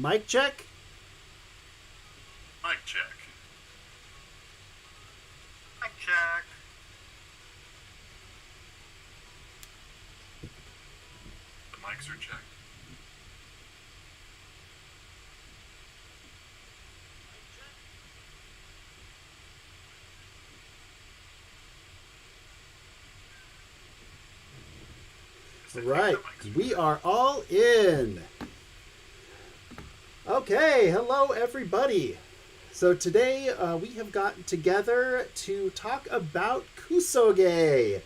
Mic check. Mic check. Mic check. The mics are checked. Right, we are all in. Okay, hello everybody. So today we have gotten together to talk about Kusoge.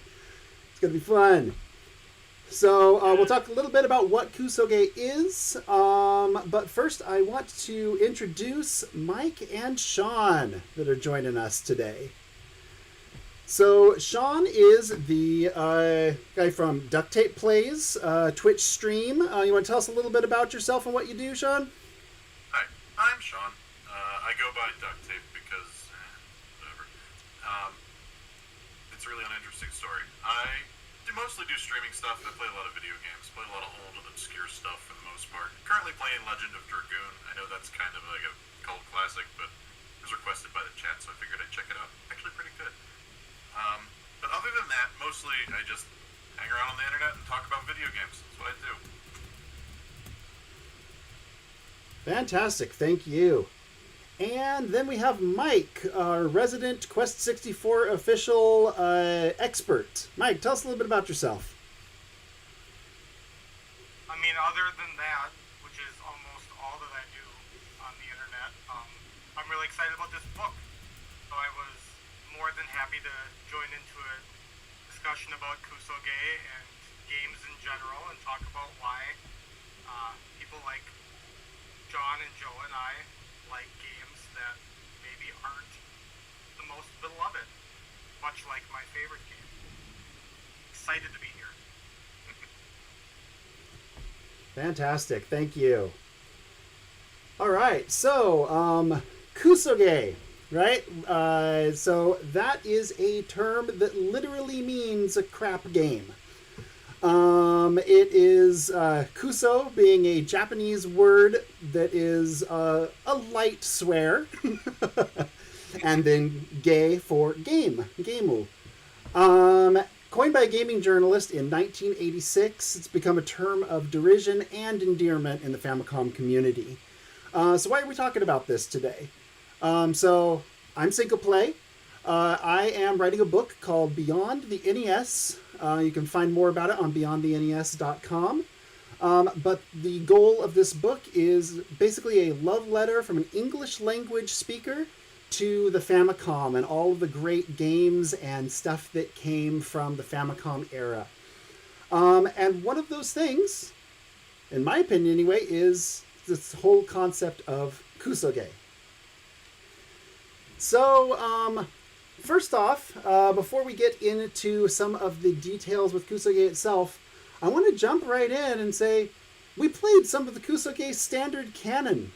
It's going to be fun. So we'll talk a little bit about what Kusoge is. But first I want to introduce Mike and Shawn that are joining us today. So Shawn is the guy from Duct Tape Plays, Twitch stream. You want to tell us a little bit about yourself and what you do, Shawn? Hi, I'm Shawn. I go by Duct Tape because, whatever. It's really an interesting story. I mostly do streaming stuff. I play a lot of video games, play a lot of old and obscure stuff for the most part. Currently playing Legend of Dragoon. I know that's kind of like a cult classic, but it was requested by the chat, so I figured I'd check it out. Actually pretty good. But other than that, mostly I just hang around on the internet and talk about video games. That's what I do. Fantastic, thank you. And then we have Mike, our resident Quest 64 official expert. Mike, tell us a little bit about yourself. I mean, other than that, which is almost all that I do on the internet, I'm really excited about this book. So I was more than happy to join into a discussion about Kusoge and games in general and talk about why people like John and Joe and I like games that maybe aren't the most beloved, much like my favorite game. Excited to be here. Fantastic, thank you. All right, so Kusoge, right? So that is a term that literally means a crap game. It is kuso being a Japanese word that is a light swear, and then ge for game, gemu. Coined by a gaming journalist in 1986, it's become a term of derision and endearment in the Famicom community. So why are we talking about this today? So I'm Single Play. I am writing a book called Beyond the NES. You can find more about it on beyondthenes.com. But the goal of this book is basically a love letter from an English language speaker to the Famicom and all of the great games and stuff that came from the Famicom era. And one of those things, in my opinion anyway, is this whole concept of Kusoge. So, first off, before we get into some of the details with Kusoge itself, I want to jump right in and say we played some of the Kusoge standard canon.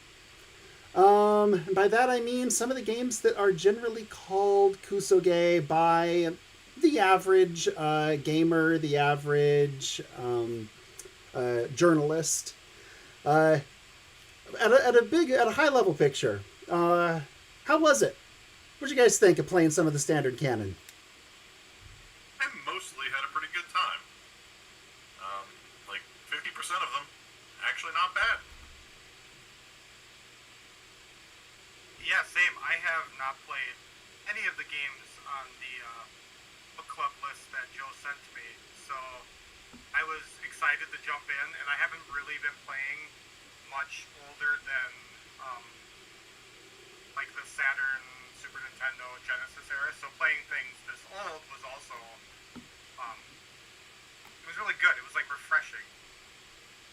And by that I mean some of the games that are generally called Kusoge by the average gamer, the average journalist. At a high level picture, how was it? What did you guys think of playing some of the standard canon? I mostly had a pretty good time. Like 50% of them, actually not bad. Yeah, same. I have not played any of the games on the book club list that Joe sent to me, so I was excited to jump in, and I haven't really been playing much older than like the Saturn, Super Nintendo, Genesis era, so playing things this old was also, it was really good. It was like refreshing.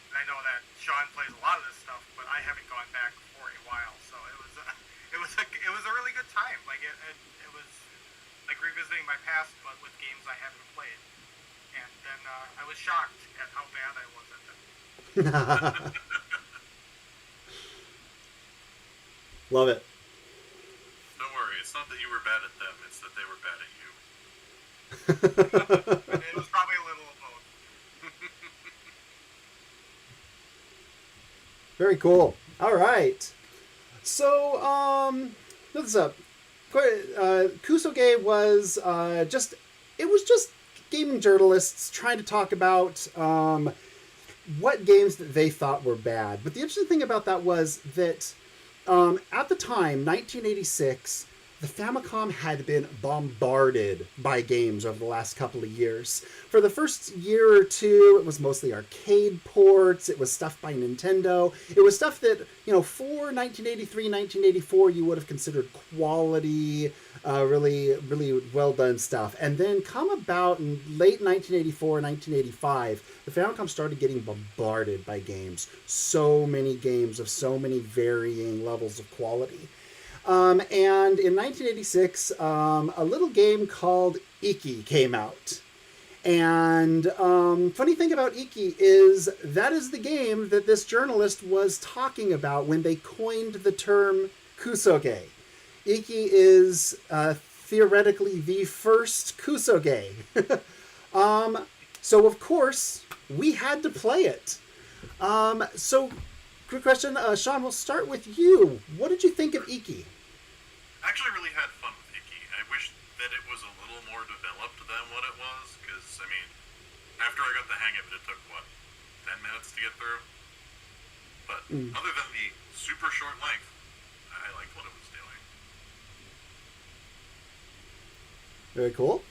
And I know that Shawn plays a lot of this stuff, but I haven't gone back for a while, so it was a really good time. Like it was like revisiting my past, but with games I haven't played. And then I was shocked at how bad I was at them. Love it. Don't worry, it's not that you were bad at them, it's that they were bad at you. It was probably a little of both. Very cool. All right. So, look this up. Kusoge was it was just gaming journalists trying to talk about what games that they thought were bad. But the interesting thing about that was that at the time, 1986, the Famicom had been bombarded by games over the last couple of years. For the first year or two, it was mostly arcade ports. It was stuff by Nintendo. It was stuff that, for 1983, 1984, you would have considered quality, really, really well done stuff. And then come about in late 1984, 1985, the Famicom started getting bombarded by games. So many games of so many varying levels of quality. And in 1986, a little game called Iki came out. And funny thing about Iki is that is the game that this journalist was talking about when they coined the term Kusoge. Iki is theoretically the first Kusoge. So, of course, we had to play it. So, quick question. Shawn, we'll start with you. What did you think of Iki? I actually really had fun with Iki. I wish that it was a little more developed than what it was, because, I mean, after I got the hang of it, it took, 10 minutes to get through? But other than the super short length, I liked what it was doing. Very cool.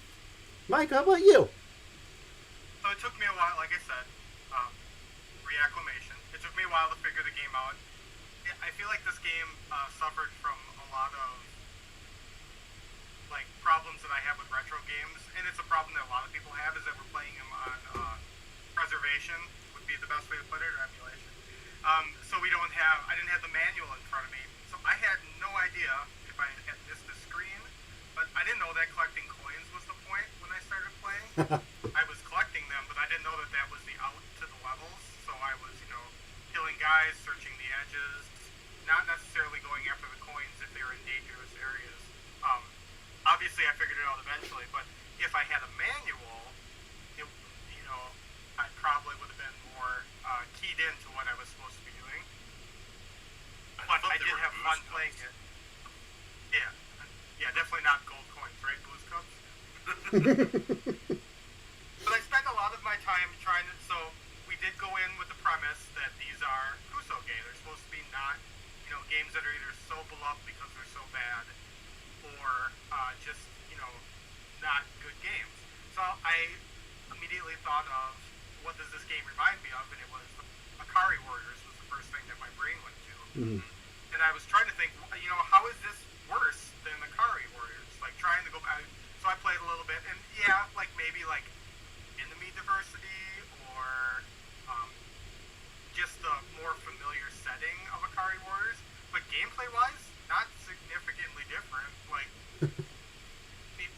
Mike, how about you? So it took me a while, like I said, reacclimation. It took me a while to figure the game out. I feel like this game suffered from a lot of problems that I have with retro games, and it's a problem that a lot of people have, is that we're playing them on preservation, would be the best way to put it, or emulation. So I didn't have the manual in front of me, so I had no idea if I had missed a screen, but I didn't know that collecting coins was the point when I started playing. I was collecting them, but I didn't know that that was the out to the levels, so I was, killing guys, searching the edges, not necessarily going after the coins if they were in dangerous areas. Obviously, I figured it out eventually, but if I had a manual, I probably would have been more keyed into what I was supposed to be doing. But I did have fun playing it. Yeah, definitely not gold coins, right? Blues Cups? But I spent a lot of my time trying to, so we did go in with the premise that these are Kusoge. They're supposed to be not, games that are either so beloved because they're so bad, or just, not good games. So I immediately thought of, what does this game remind me of? And it was Akari Warriors was the first thing that my brain went to. Mm-hmm. And I was trying to think, how is this worse than Akari Warriors? Trying to go back. So I played a little bit, and yeah, maybe enemy diversity, or just a more familiar setting of Akari Warriors. But gameplay-wise, not significantly different.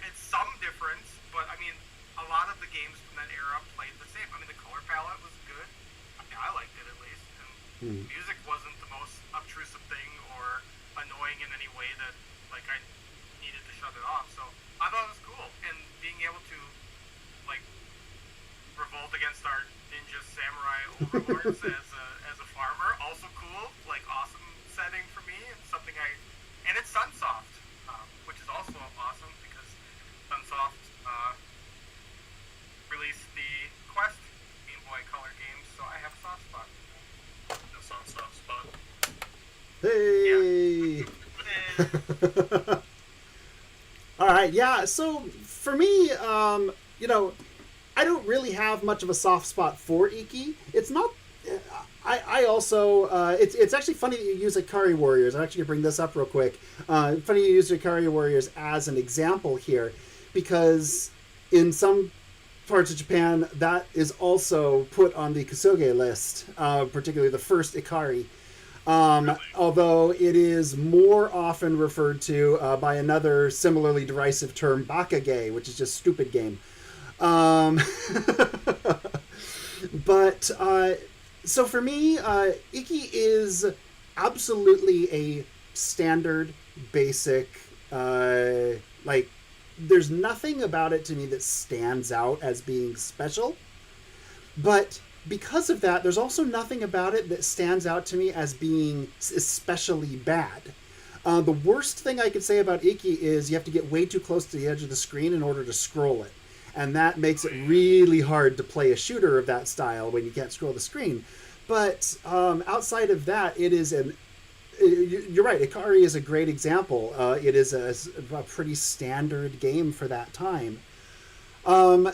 It's some difference, but I mean, a lot of the games from that era played the same. I mean, the color palette was good. I liked it at least. And music wasn't the most obtrusive thing or annoying in any way that I needed to shut it off. So I thought it was cool, and being able to revolt against our ninja samurai overlords as a farmer, also cool. Awesome setting for me, and something and it's Sunsoft, which is also awesome because Sunsoft released the Quest Game Boy Color games, so I have a soft spot. A soft spot. Hey! Yeah. All right, yeah. So for me, I don't really have much of a soft spot for Iki. It's not. I also. It's actually funny that you use Akari Warriors. I'm actually gonna bring this up real quick. Funny you use Akari Warriors as an example here, because in some parts of Japan that is also put on the Kusoge list, particularly the first Ikari. Although it is more often referred to by another similarly derisive term, Bakage, which is just stupid game. But so for me, Iki is absolutely a standard, basic, there's nothing about it to me that stands out as being special. But because of that, there's also nothing about it that stands out to me as being especially bad. The worst thing I could say about Iki is you have to get way too close to the edge of the screen in order to scroll it. And that makes it really hard to play a shooter of that style when you can't scroll the screen. But outside of that, it is you're right, Ikari is a great example. It is a pretty standard game for that time. Now,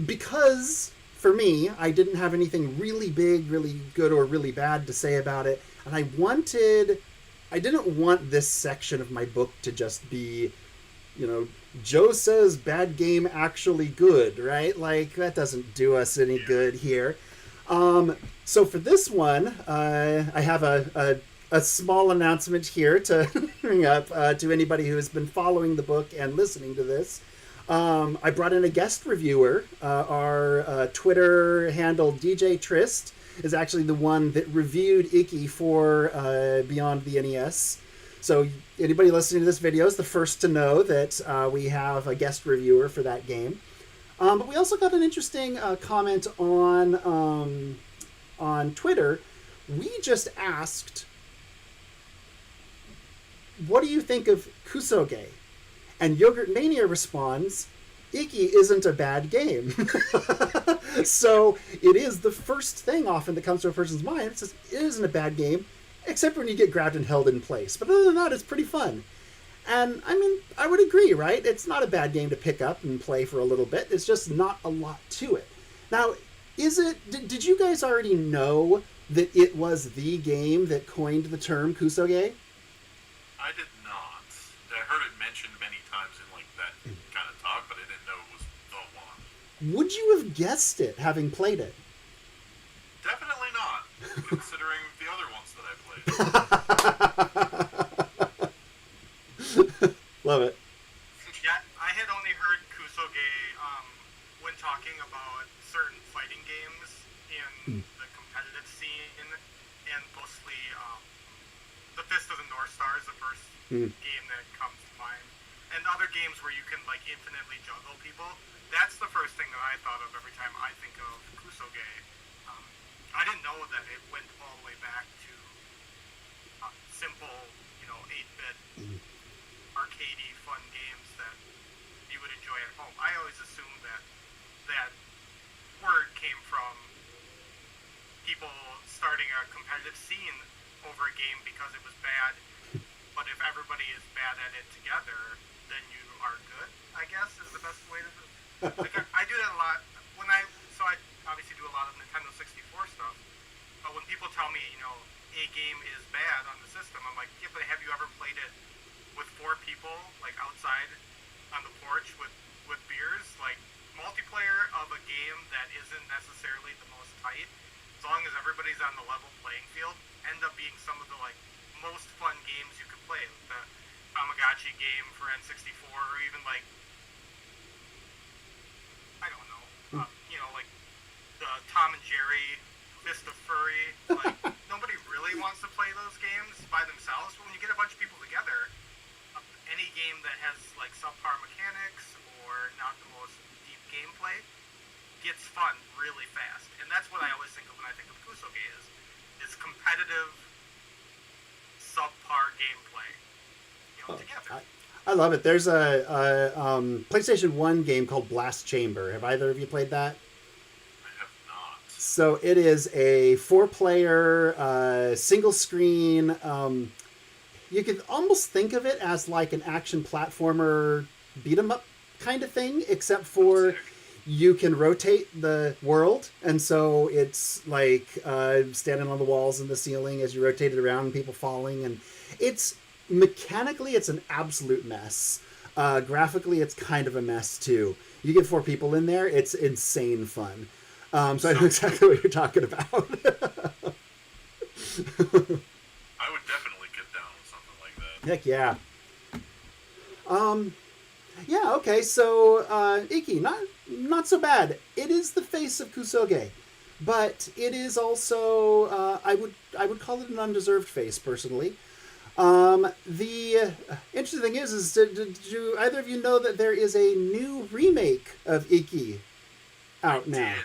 because for me, I didn't have anything really big, really good, or really bad to say about it, and I didn't want this section of my book to just be, Joe says bad game actually good, right? Like, that doesn't do us any good here. So for this one, I have a small announcement here to bring up to anybody who has been following the book and listening to this. I brought in a guest reviewer. Our Twitter handle, DJ Trist, is actually the one that reviewed Iki for Beyond the NES. So anybody listening to this video is the first to know that we have a guest reviewer for that game. But we also got an interesting comment on Twitter. We just asked, what do you think of Kusoge? And Yogurt Mania responds, Iki isn't a bad game. So it is the first thing often that comes to a person's mind. It says, it isn't a bad game, except when you get grabbed and held in place. But other than that, it's pretty fun. And, I mean, I would agree, right? It's not a bad game to pick up and play for a little bit. It's just not a lot to it. Now, did you guys already know that it was the game that coined the term Kusoge? I did not. I heard it mentioned many times in, like, that kind of talk, but I didn't know it was the one. Would you have guessed it, having played it? Definitely not, considering the other ones that I played. Love it. Yeah, I had only heard Kusoge when talking about certain fighting games in the competitive scene, and mostly the Fist of the North Star is the first game that comes to mind, and other games where you can like infinitely juggle people. That's the first thing that I thought of every time I think of Kusoge. I didn't know that it went all the way back to simple, 8-bit arcadey fun games that you would enjoy at home. I always assumed that word came from people starting a competitive scene over a game because it was bad. But if everybody is bad at it together, then you are good, I guess, is the best way to do it. Like, I do that a lot. So I obviously do a lot of Nintendo 64 stuff. But when people tell me, a game is bad on the system, I'm like, yeah, but have you ever played it with 4 people, like outside on the porch with beers? Like, multiplayer of a game that isn't necessarily the most tight, as long as everybody's on the level playing field, end up being some of the like most fun games you could play. The Tamagotchi game for N64, or even like, I don't know, like the Tom and Jerry Fist of Furry. Like, nobody really wants to play those games by themselves, but when you get a bunch of people together, any game that has like subpar mechanics or not the most deep gameplay gets fun really fast. And that's what I always think of when I think of Kusoge is competitive subpar gameplay, together. I love it. There's a PlayStation 1 game called Blast Chamber. Have either of you played that? I have not. So it is a 4-player single screen. You could almost think of it as like an action platformer beat 'em up kind of thing, except for you can rotate the world, and so it's like standing on the walls and the ceiling as you rotate it around and people falling, and it's mechanically it's an absolute mess. Graphically, it's kind of a mess too. You get 4 people in there, it's insane fun. So I know exactly what you're talking about. I would definitely get down with something like that. Heck yeah. Yeah, okay, so Iki, not so bad. It is the face of Kusoge, but it is also I would call it an undeserved face personally. The interesting thing is did you either of you know that there is a new remake of Iki out now. I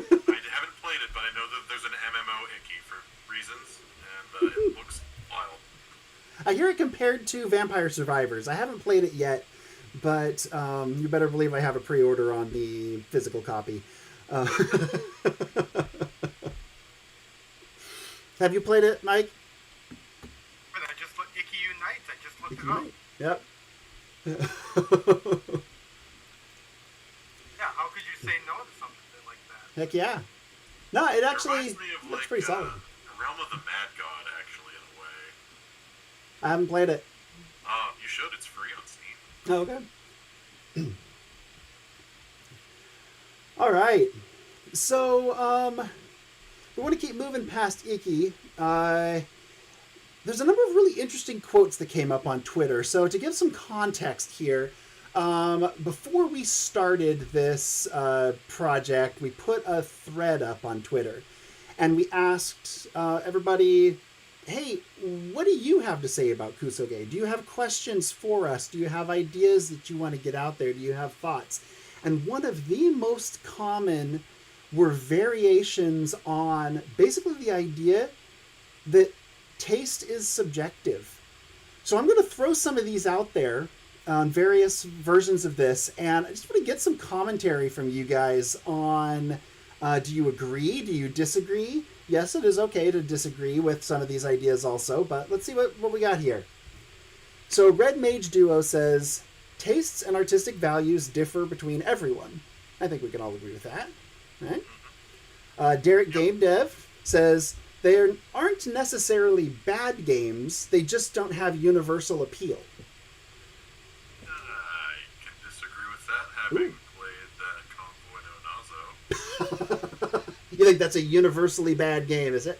haven't played it, but I know that there's an MMO Icky for reasons, and it looks wild. I hear it compared to Vampire Survivors. I haven't played it yet, but you better believe I have a pre-order on the physical copy. Have you played it, Mike? But I just looked Icky Unite. I just looked it up. Yep. Yeah, how could you say no to something like that? Heck yeah. No, it actually reminds me of looks pretty solid. Realm of the Mad God, actually, in a way. I haven't played it. You should. It's free on Steam. Oh, okay. All right. So, we want to keep moving past Icky. There's a number of really interesting quotes that came up on Twitter. So to give some context here, before we started this project, we put a thread up on Twitter. And we asked everybody, hey, what do you have to say about Kusoge? Do you have questions for us? Do you have ideas that you want to get out there? Do you have thoughts? And one of the most common were variations on basically the idea that taste is subjective. So I'm going to throw some of these out there on various versions of this, and I just want to get some commentary from you guys on, do you agree? Do you disagree? Yes, it is okay to disagree with some of these ideas also, but let's see what we got here. So Red Mage Duo says, tastes and artistic values differ between everyone. I think we can all agree with that. Right? Derek Game Dev says, they aren't necessarily bad games, they just don't have universal appeal. I can disagree with that, having played Convoy no Nazo. You think that's a universally bad game, is it?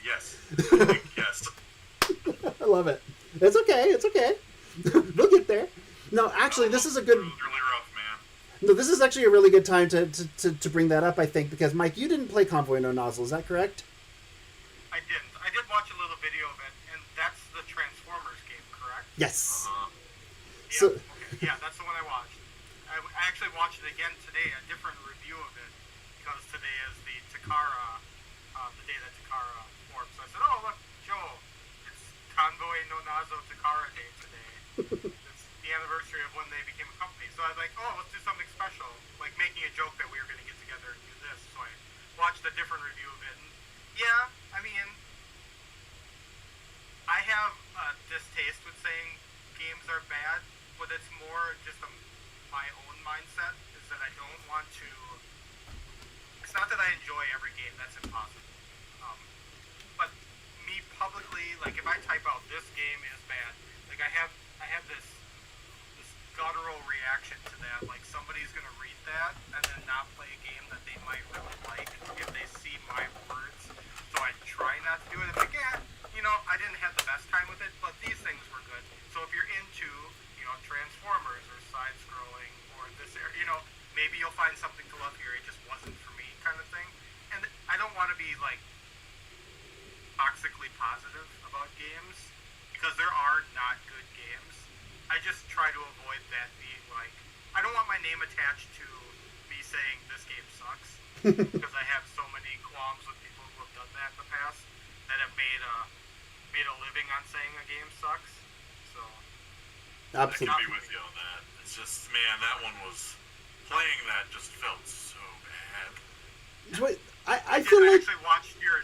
Yes. I think yes. I love it. It's okay. We'll get there. No, actually, this is a good... It was really rough, man. No, this is actually a really good time to bring that up, I think, because, Mike, you didn't play Convoy No Nozzle, is that correct? I didn't. I did watch a little video of it, and that's the Transformers game, correct? Yes. Yeah, So, okay. Yeah, that's the one I watched. I actually watched it again today, a different review of it, because today is the Takara, the day that Takara formed. So I said, oh, look, Joe, it's Convoy No Nazo Takara Day today. It's the anniversary of when they became a company. So I was like, oh, let's do something special, like making a joke that we were going to get together and do this. So I watched a different review of it. And yeah, I mean, I have a distaste with saying games are bad, but it's more just my own mindset is that I don't want to. It's not that I enjoy every game, that's impossible. But me publicly, like if I type out this game is bad, like I have this guttural reaction to that. Like somebody's gonna read that and then not play a game that they might really like if they see my words. So I try not to do it. I'm like, yeah, I didn't have the best time with it, but these things were good. So if you're into, Transformers or side-scrolling or this area, maybe you'll find something to love here. It just wasn't for me, kind of thing. And I don't want to be like toxically positive about games because there are not good games. I just try to avoid that being like, I don't want my name attached to me saying this game sucks because I have so many qualms with people who have done that in the past that have made a living on saying a game sucks. So absolutely. I can be with you on that. It's just, man, that one was playing that just felt so bad. Wait, I feel like actually watched your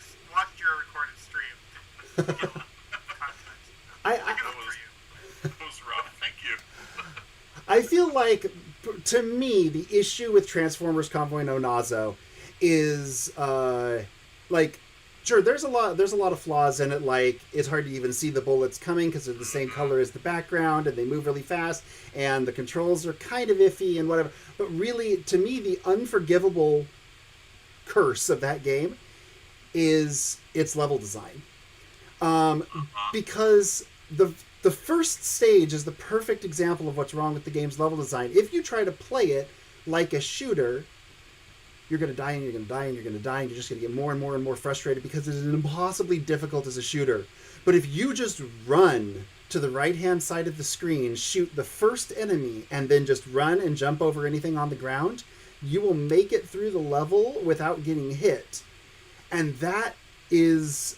recorded stream. That was rough. Thank you. I feel like, to me, the issue with Transformers Convoy No Nazo is, sure, there's a lot of flaws in it, like, it's hard to even see the bullets coming because they're the same color as the background, and they move really fast, and the controls are kind of iffy and whatever, but really, to me, the unforgivable curse of that game is its level design. Because the first stage is the perfect example of what's wrong with the game's level design. If you try to play it like a shooter, you're going to die and you're going to die and you're going to die and you're just going to get more and more and more frustrated because it is impossibly difficult as a shooter. But if you just run to the right-hand side of the screen, shoot the first enemy, and then just run and jump over anything on the ground, you will make it through the level without getting hit. And that is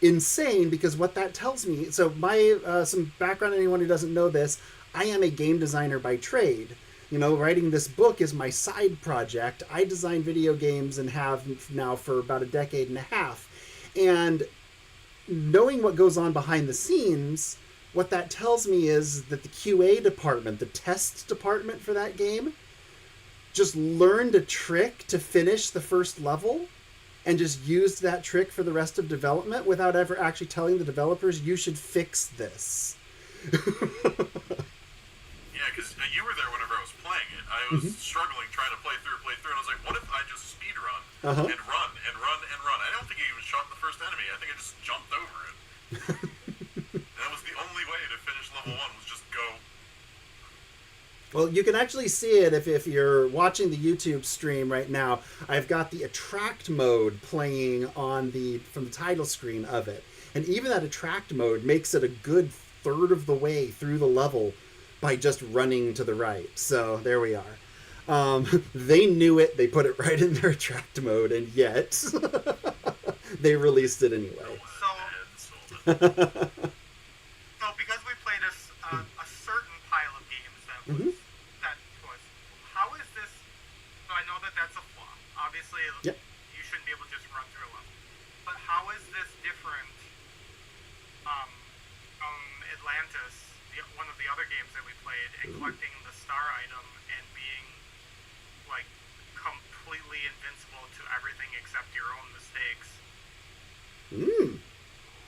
insane, because what that tells me... So my some background, anyone who doesn't know this, I am a game designer by trade. You know, writing this book is my side project. I design video games and have now for about a decade and a half. And knowing what goes on behind the scenes, what that tells me is that the QA department, the test department for that game, just learned a trick to finish the first level and just used that trick for the rest of development without ever actually telling the developers, you should fix this. Yeah, because you were there whenever I was playing it. I was struggling trying to play through, and I was like, what if I just speed run and run and run and run? I don't think I even shot the first enemy. I think I just jumped over it. And that was the only way to finish level 1, was just go. Well, you can actually see it if you're watching the YouTube stream right now. I've got the attract mode playing from the title screen of it. And even that attract mode makes it a good third of the way through the level by just running to the right. So there we are. They knew it. They put it right in their attract mode, and yet they released it anyway. So because we played a certain pile of games that was, how is this? So I know that that's a flaw. Obviously, you shouldn't be able to just run through a level. But how is this different from Atlantis, one of the other games that we played, and collecting the star item and being like completely invincible to everything except your own mistakes?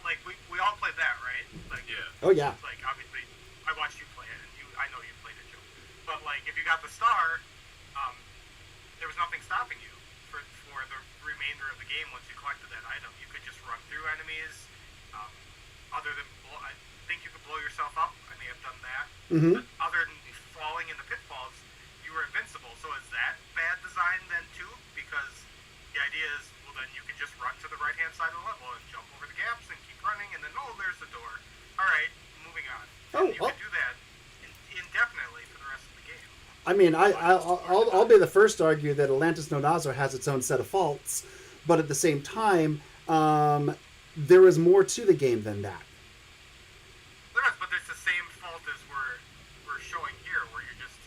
Like we all played that, right? Like, yeah. Oh yeah. Like obviously, I watched you play it, and I know you played it too. But like, if you got the star, there was nothing stopping you for the remainder of the game. Once you collected that item, you could just run through enemies. Other than, I think you could blow yourself up. I may have done that. But other than falling in the pitfalls, you were invincible. So is that bad design then too? Because the idea is, well, then you can just run to the right-hand side of the level and jump over the gaps and keep running, and then, oh, there's the door. All right, moving on. And you can do that indefinitely for the rest of the game. I mean, I'll be the first to argue that Atlantis No Nazo has its own set of faults, but at the same time, there is more to the game than that. There is, but there's the same fault as we're showing here, where you're just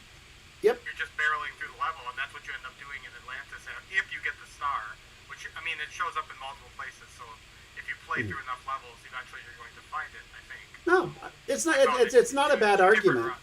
barreling through the level, and that's what you end up doing in Atlantis if you get the star. Which, I mean, it shows up in multiple places, so if you play through enough levels, eventually you're going to find it, I think. No, it's not. It's not a bad argument.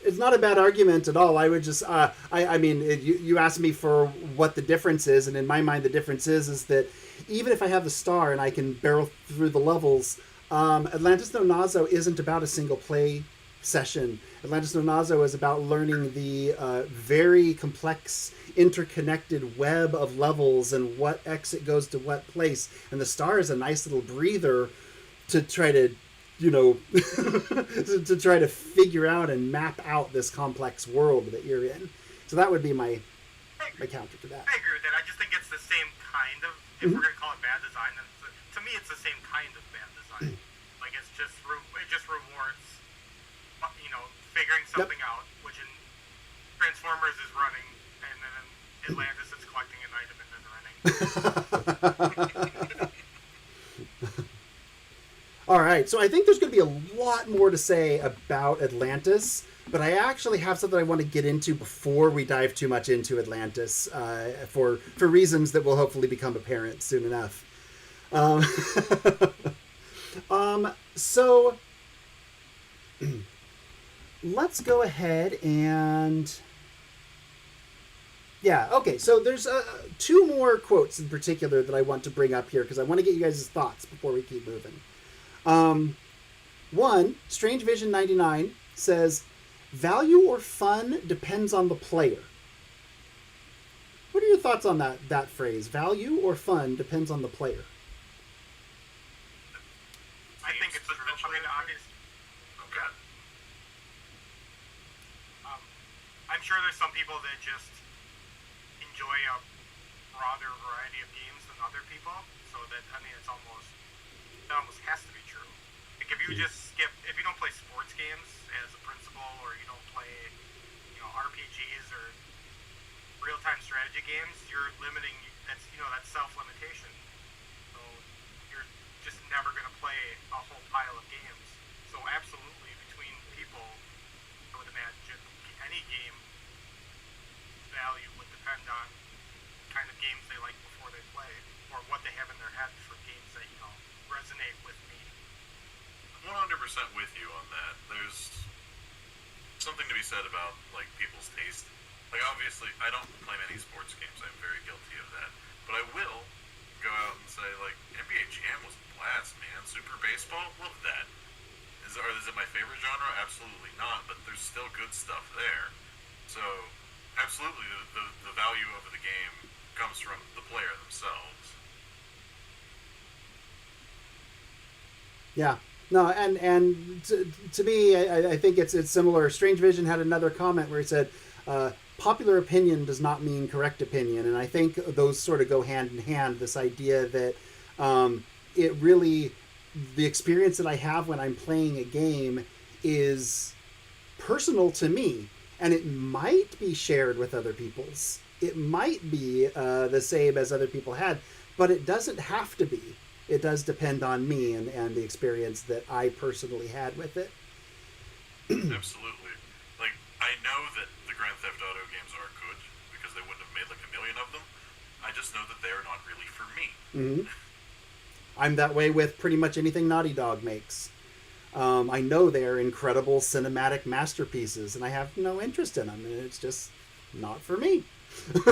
It's not a bad argument at all. I would just, I mean, you asked me for what the difference is, and in my mind, the difference is that even if I have the star and I can barrel through the levels, Atlantis No Nazo isn't about a single play session. Atlantis No Nazo is about learning the very complex, interconnected web of levels and what exit goes to what place. And the star is a nice little breather to try to, to try to figure out and map out this complex world that you're in. So that would be my counter to that. I agree with that. I just think it's the same kind of, if we're going to call it bad design, then to me it's the same kind of bad design. Like, it just rewards, figuring something out, which in Transformers is running, and then in Atlantis it's collecting an item and then running. All right, so I think there's going to be a lot more to say about Atlantis, but I actually have something I want to get into before we dive too much into Atlantis, for reasons that will hopefully become apparent soon enough. So let's go ahead and... Yeah, okay, so there's two more quotes in particular that I want to bring up here because I want to get you guys' thoughts before we keep moving. One, Strange Vision 99 says, value or fun depends on the player. What are your thoughts on that phrase? Value or fun depends on the player. I think it's true. I mean, obviously. Okay. I'm sure there's some people that just enjoy a broader variety of games than other people, so that, I mean, it almost has to be true. Like, if you just skip, if you don't play sports games as a principal, or you don't play, RPGs or real-time strategy games, you're limiting, that's self-limitation. So you're just never going to play a whole pile of games. So absolutely, between people, I would imagine any game value would depend on kind of games they like before they play, or what they have in their head for games that, resonate with me. 100% with you on that. There's something to be said about, like, people's taste. Like, obviously, I don't play many sports games. I'm very guilty of that. But I will go out and say, like, NBA Jam was a blast, man. Super Baseball, love that. Is it my favorite genre? Absolutely not, but there's still good stuff there. So, absolutely, the value of the game comes from the player themselves. Yeah. No, and to me, I think it's similar. Strange Vision had another comment where he said, popular opinion does not mean correct opinion. And I think those sort of go hand in hand, this idea that it really, the experience that I have when I'm playing a game is personal to me. And it might be shared with other people's. It might be the same as other people had, but it doesn't have to be. It does depend on me and the experience that I personally had with it. Absolutely. Like, I know that the Grand Theft Auto games are good because they wouldn't have made like a million of them. I just know that they are not really for me. Mm-hmm. I'm that way with pretty much anything Naughty Dog makes. I know they're incredible cinematic masterpieces, and I have no interest in them, and it's just not for me. With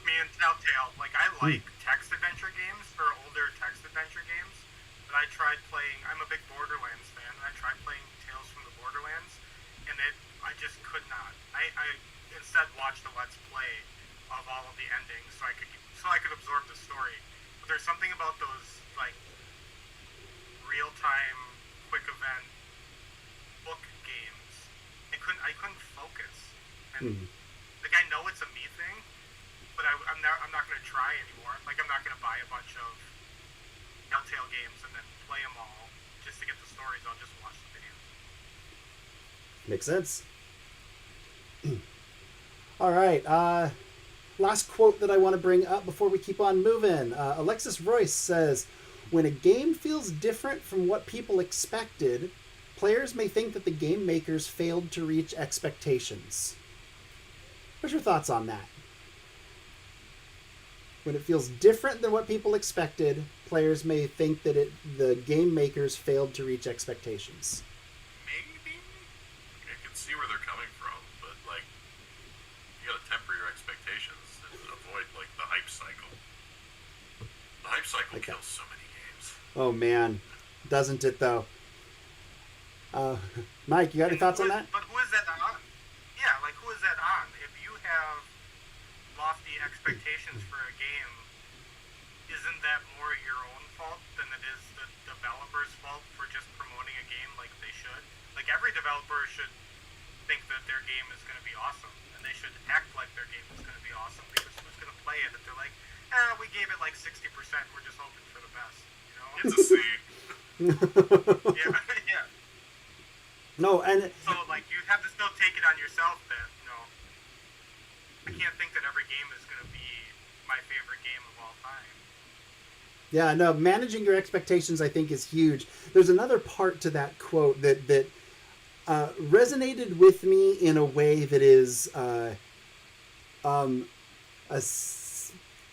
me and Telltale, like, I like text adventure games, or older text adventure games, but I tried playing, I'm a big Borderlands fan, and I tried playing Tales from the Borderlands, and I just could not. I instead watched the Let's Play of all of the endings so I could absorb the story. But there's something about those, like, real-time, quick event book games. I couldn't focus. And like, I know it's a me thing, but I'm not going to try anymore. Like, I'm not going to buy a bunch of Telltale games and then play them all just to get the stories. I'll just watch the videos. Makes sense. All right. Last quote that I want to bring up before we keep on moving. Alexis Royce says, when a game feels different from what people expected, players may think that the game makers failed to reach expectations. What's your thoughts on that? When it feels different than what people expected, players may think that the game makers failed to reach expectations. Maybe? I can see where they're coming from, but, like, you gotta temper your expectations and avoid, like, the hype cycle. The hype cycle kills so many games. Oh, man. Doesn't it, though? Mike, you got any thoughts on that? But who is that on? Yeah, like, who is that on? If you have lofty expectations for a game, isn't that more your own fault than it is the developer's fault for just promoting a game like they should? Like, every developer should think that their game is going to be awesome, and they should act like their game is going to be awesome, because who's going to play it if they're like, we gave it like 60%, we're just hoping for the best, you know? It's a C. Yeah. No, and so, like, you have to still take it on yourself that, I can't think that every game is going to be my favorite game of all time. Yeah, no, managing your expectations, I think, is huge. There's another part to that quote that resonated with me in a way that is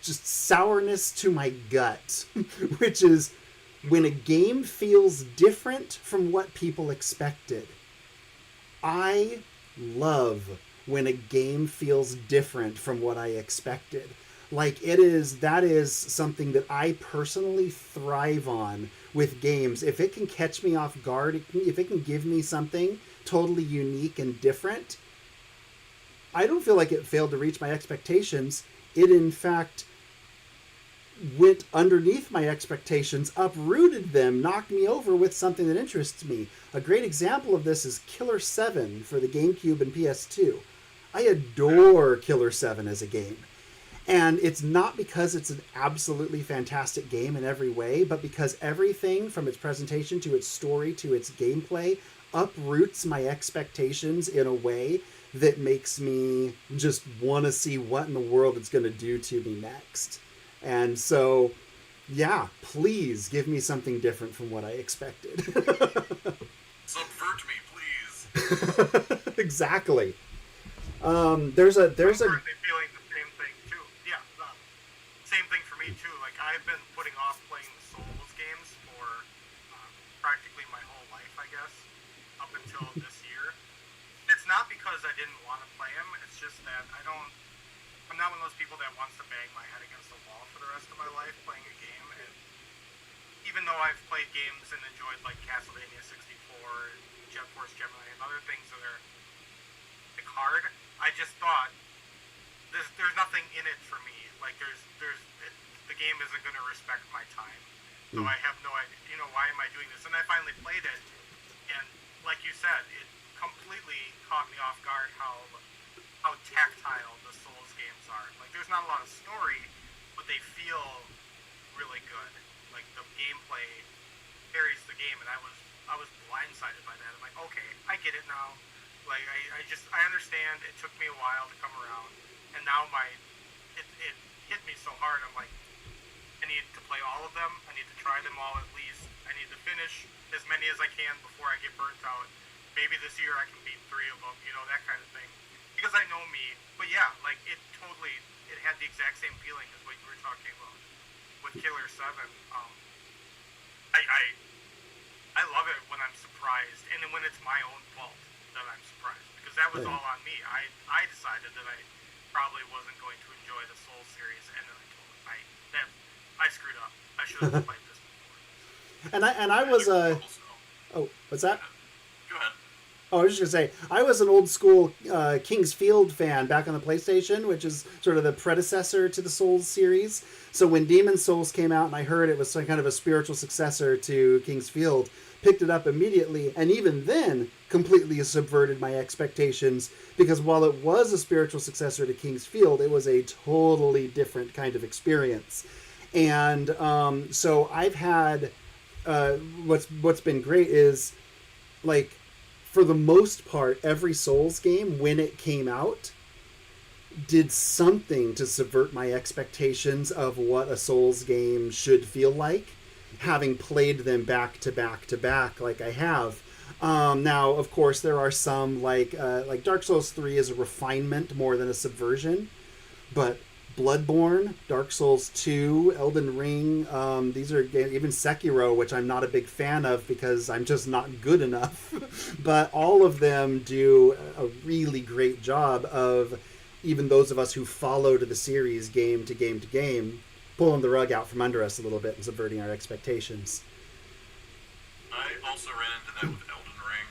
just sourness to my gut, which is when a game feels different from what people expected. I love when a game feels different from what I expected. Like, that is something that I personally thrive on with games. If it can catch me off guard, if it can give me something totally unique and different, I don't feel like it failed to reach my expectations. It, in fact, went underneath my expectations, uprooted them, knocked me over with something that interests me. A great example of this is Killer 7 for the GameCube and PS2. I adore Killer 7 as a game. And it's not because it's an absolutely fantastic game in every way, but because everything from its presentation to its story to its gameplay uproots my expectations in a way that makes me just want to see what in the world it's going to do to me next. And so, yeah, please give me something different from what I expected. Subvert me, please. Exactly. There's I'm a currently feeling the same thing too. Yeah, same thing for me too. Like I've been putting off playing the Souls games for practically my whole life, I guess, up until this year. It's not because I didn't want to play them. It's just that I'm not one of those people that wants to bang my head against the wall for the rest of my life playing a game. And even though I've played games and enjoyed like Castlevania 64 and Jet Force Gemini and other things that are like hard, I just thought there's nothing in it for me. Like the game isn't going to respect my time. So I have no idea, why am I doing this? And I finally played it, and like you said, it completely caught me off guard how tactile the Souls games are. Like there's not a lot of story, but they feel really good. Like the gameplay carries the game, and I was blindsided by that. I'm like, okay, I get it now. Like I understand. It took me a while to come around, and now it hit me so hard. I'm like, I need to play all of them. I need to try them all at least. I need to finish as many as I can before I get burnt out. Maybe this year I can beat 3 of them, that kind of thing. Because I know me. But yeah, like it had the exact same feeling as what you were talking about with Killer 7. I love it when I'm surprised, and then when it's my own fault that I'm surprised, because that was all on me. I decided that I probably wasn't going to enjoy the Soul series, and then I screwed up. I should have played this before. And I was oh, what's that? Go ahead. Oh, I was just gonna say, I was an old school King's Field fan back on the PlayStation, which is sort of the predecessor to the Souls series. So when Demon's Souls came out and I heard it was some kind of a spiritual successor to King's Field, picked it up immediately, and even then completely subverted my expectations, because while it was a spiritual successor to King's Field, it was a totally different kind of experience. And so I've had what's been great is, like, for the most part, every Souls game, when it came out, did something to subvert my expectations of what a Souls game should feel like, having played them back to back to back like I have. Now, of course, there are some, like Dark Souls 3 is a refinement more than a subversion, but Bloodborne, Dark Souls 2, Elden Ring, these are even Sekiro, which I'm not a big fan of because I'm just not good enough. But all of them do a really great job of, even those of us who followed the series game to game to game, pulling the rug out from under us a little bit and subverting our expectations. I also ran into that with Elden Ring,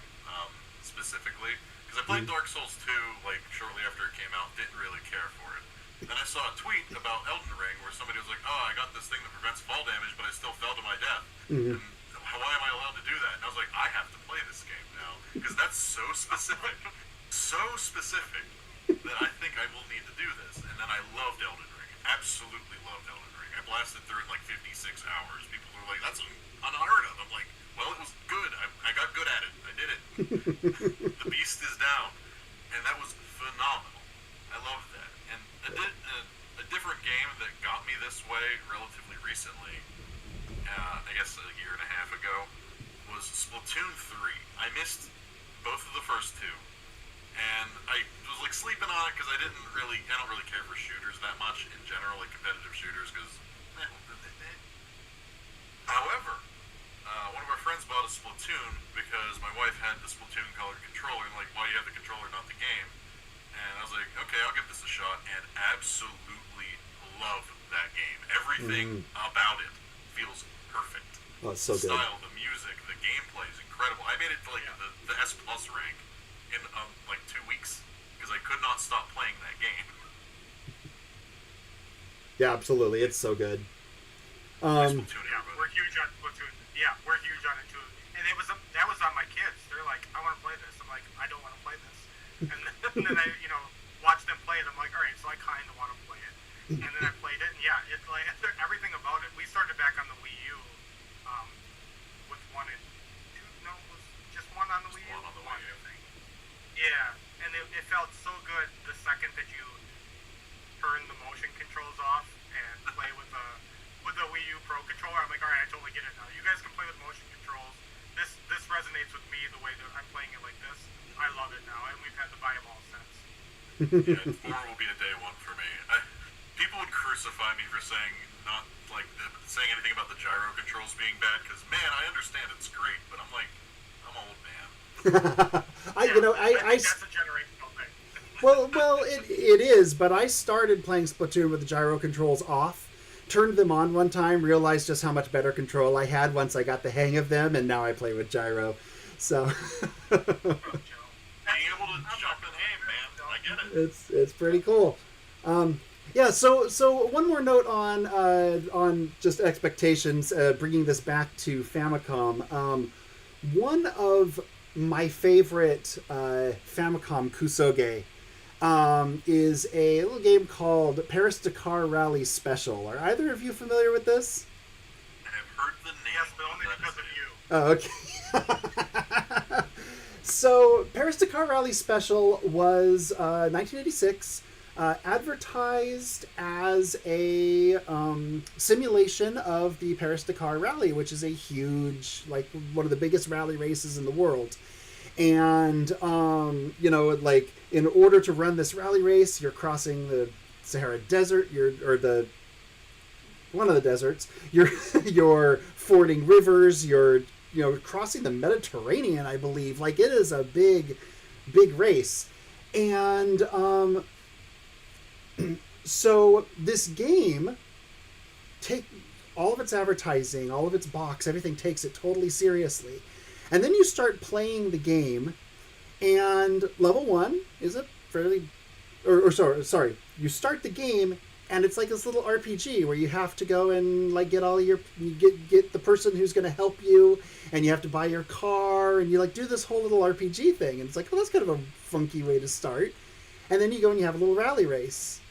specifically, because I played Dark Souls 2, like, shortly after it came out, didn't really care for it. Then I saw a tweet about Elden Ring where somebody was like, oh, I got this thing that prevents fall damage, but I still fell to my death. And why am I allowed to do that? And I was like, I have to play this game now, because that's so specific that I think I will need to do this. And then I loved Elden Ring. Absolutely loved Elden Ring. I blasted through it in like 56 hours. People were like, that's unheard of. I'm like, well, it was good. I got good at it. I did it. The beast is down. And that was phenomenal. I loved that. And a different game that got me this way relatively recently, I guess a year and a half ago, was Splatoon 3. I missed both of the first two. And I was like sleeping on it because I don't really care for shooters that much in general, like competitive shooters, because however, one of our friends bought a Splatoon because my wife had the Splatoon colored controller, and like, why do you have the controller, not the game? And I was like, okay, I'll give this a shot, and absolutely love that game. Everything about it feels perfect. Oh, it's so the good. Style, the music, the gameplay is incredible. I made it to like the S plus rank in like 2 weeks because I could not stop playing that game. Yeah, absolutely. It's so good. Splatoon, Yeah, we're huge on Splatoon. Yeah, we're huge on it too. And that was on my kids. They're like, I want to play this. I'm like, I don't want to play this. And then I, watch them play it. I'm like, all right, so I kind of want to play it. And felt so good the second that you turn the motion controls off and play with the Wii U Pro controller. I'm like, all right, I totally get it now. You guys can play with motion controls. This resonates with me the way that I'm playing it like this. I love it now, and we've had to buy them all since. Yeah, 4 will be a day one for me. People would crucify me for saying anything about the gyro controls being bad, because man, I understand it's great, but I'm like, I'm old, man. I think that's a generational thing. well, it is, but I started playing Splatoon with the gyro controls off, turned them on one time, realized just how much better control I had once I got the hang of them, and now I play with gyro. So being able to jump in aim, man, I get it. It's pretty cool. Yeah, so one more note on just expectations, bringing this back to Famicom. One of my favorite Famicom Kusoge is a little game called Paris-Dakar Rally Special. Are either of you familiar with this? I've heard the name. Yes, but only because of you. Oh, okay. So, Paris-Dakar Rally Special was 1986. Advertised as a simulation of the Paris-Dakar Rally, which is a huge, one of the biggest rally races in the world. And, in order to run this rally race, you're crossing the Sahara Desert, one of the deserts, you're fording rivers, you're crossing the Mediterranean, I believe. It is a big, big race. And, so this game, take all of its advertising, all of its box, everything takes it totally seriously. And then you start playing the game, and level 1 is a fairly... sorry, you start the game, and it's like this little RPG where you have to go and get all your... You get the person who's going to help you, and you have to buy your car, and you do this whole little RPG thing. And it's that's kind of a funky way to start. And then you go and you have a little rally race.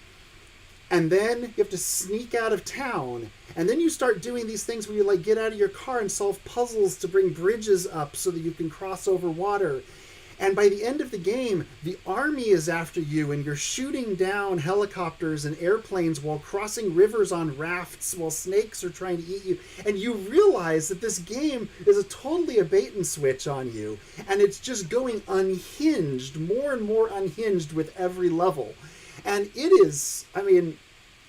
And then you have to sneak out of town. And then you start doing these things where you get out of your car and solve puzzles to bring bridges up so that you can cross over water. And by the end of the game, the army is after you, and you're shooting down helicopters and airplanes while crossing rivers on rafts while snakes are trying to eat you. And you realize that this game is totally a bait and switch on you. And it's just going unhinged, more and more unhinged with every level. And it is,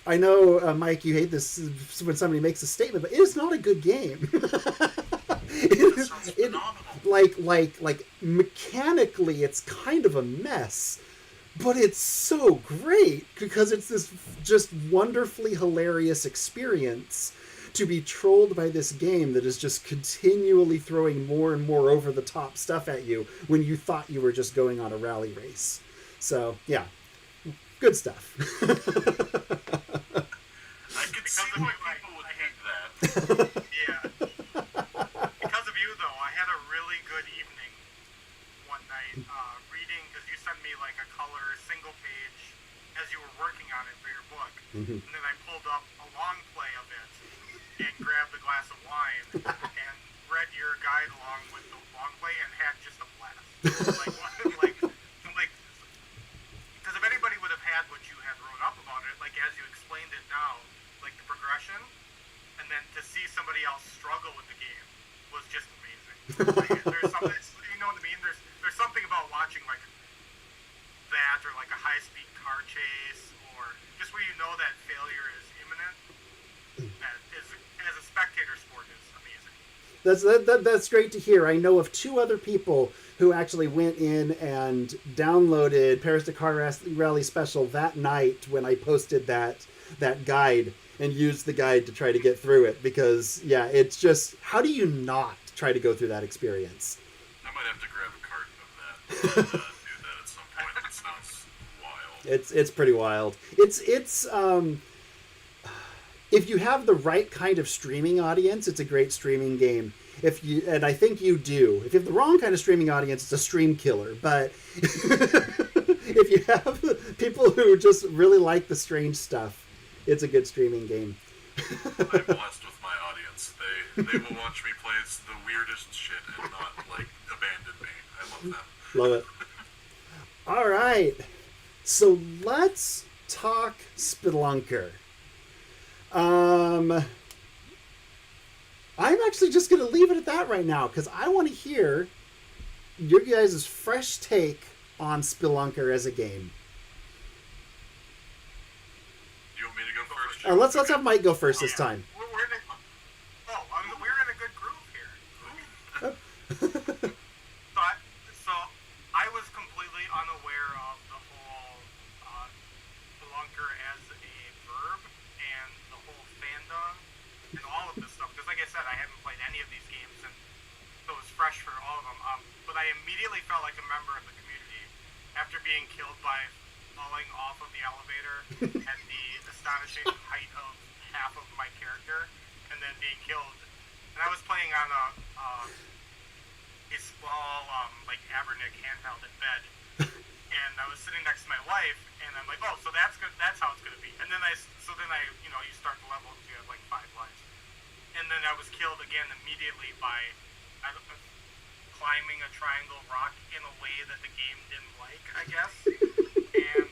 I know, Mike, you hate this when somebody makes a statement, but it is not a good game. That sounds phenomenal. Mechanically, it's kind of a mess, but it's so great because it's this just wonderfully hilarious experience to be trolled by this game that is just continually throwing more and more over the top stuff at you when you thought you were just going on a rally race. So, yeah. Good stuff. I could see why people would hate that. Yeah. Because of you, though, I had a really good evening one night reading, because you sent me a color single page as you were working on it for your book. Mm-hmm. And then I pulled up a long play of it and grabbed a glass of wine and read your guide along with the long play and had just a blast. Because if anybody would have had what you had wrote up about it, as you explained it now, the progression, and then to see somebody else struggle with the game was just amazing. There's something, you know what I mean? There's something about watching that, or a high-speed car chase, or just where you know that failure is imminent. That is, as a spectator sport, is amazing. That's great to hear. I know of 2 other people who actually went in and downloaded Paris-Dakar Rally Special that night when I posted that guide and used the guide to try to get through it. Because, yeah, it's just, how do you not try to go through that experience? I might have to grab a carton of that and do that at some point. It sounds wild. It's pretty wild. It's if you have the right kind of streaming audience, it's a great streaming game. And I think you do. If you have the wrong kind of streaming audience, it's a stream killer. But if you have people who just really like the strange stuff, it's a good streaming game. I'm blessed with my audience. They will watch me play the weirdest shit and not abandon me. I love them. Love it. All right. So let's talk Spelunker. I'm actually just going to leave it at that right now because I want to hear your guys' fresh take on Spelunker as a game. You want me to go first? Let's have Mike go first this time. We're in a, we're in a good groove here. So I was completely unaware of the whole Spelunker as a verb and the whole fandom and all of this stuff. Because like I said, I haven't played any of these games, and so it was fresh for all of them. But I immediately felt like a member of the community after being killed by falling off of the elevator at the astonishing height of half of my character, and then being killed. And I was playing on a small like Abernick handheld in bed, and I was sitting next to my wife, and I'm like, oh, so that's good. That's how it's gonna be. And then I you start the level and you have like 5 lives, and then I was killed again immediately by climbing a triangle rock in a way that the game didn't like, I guess. And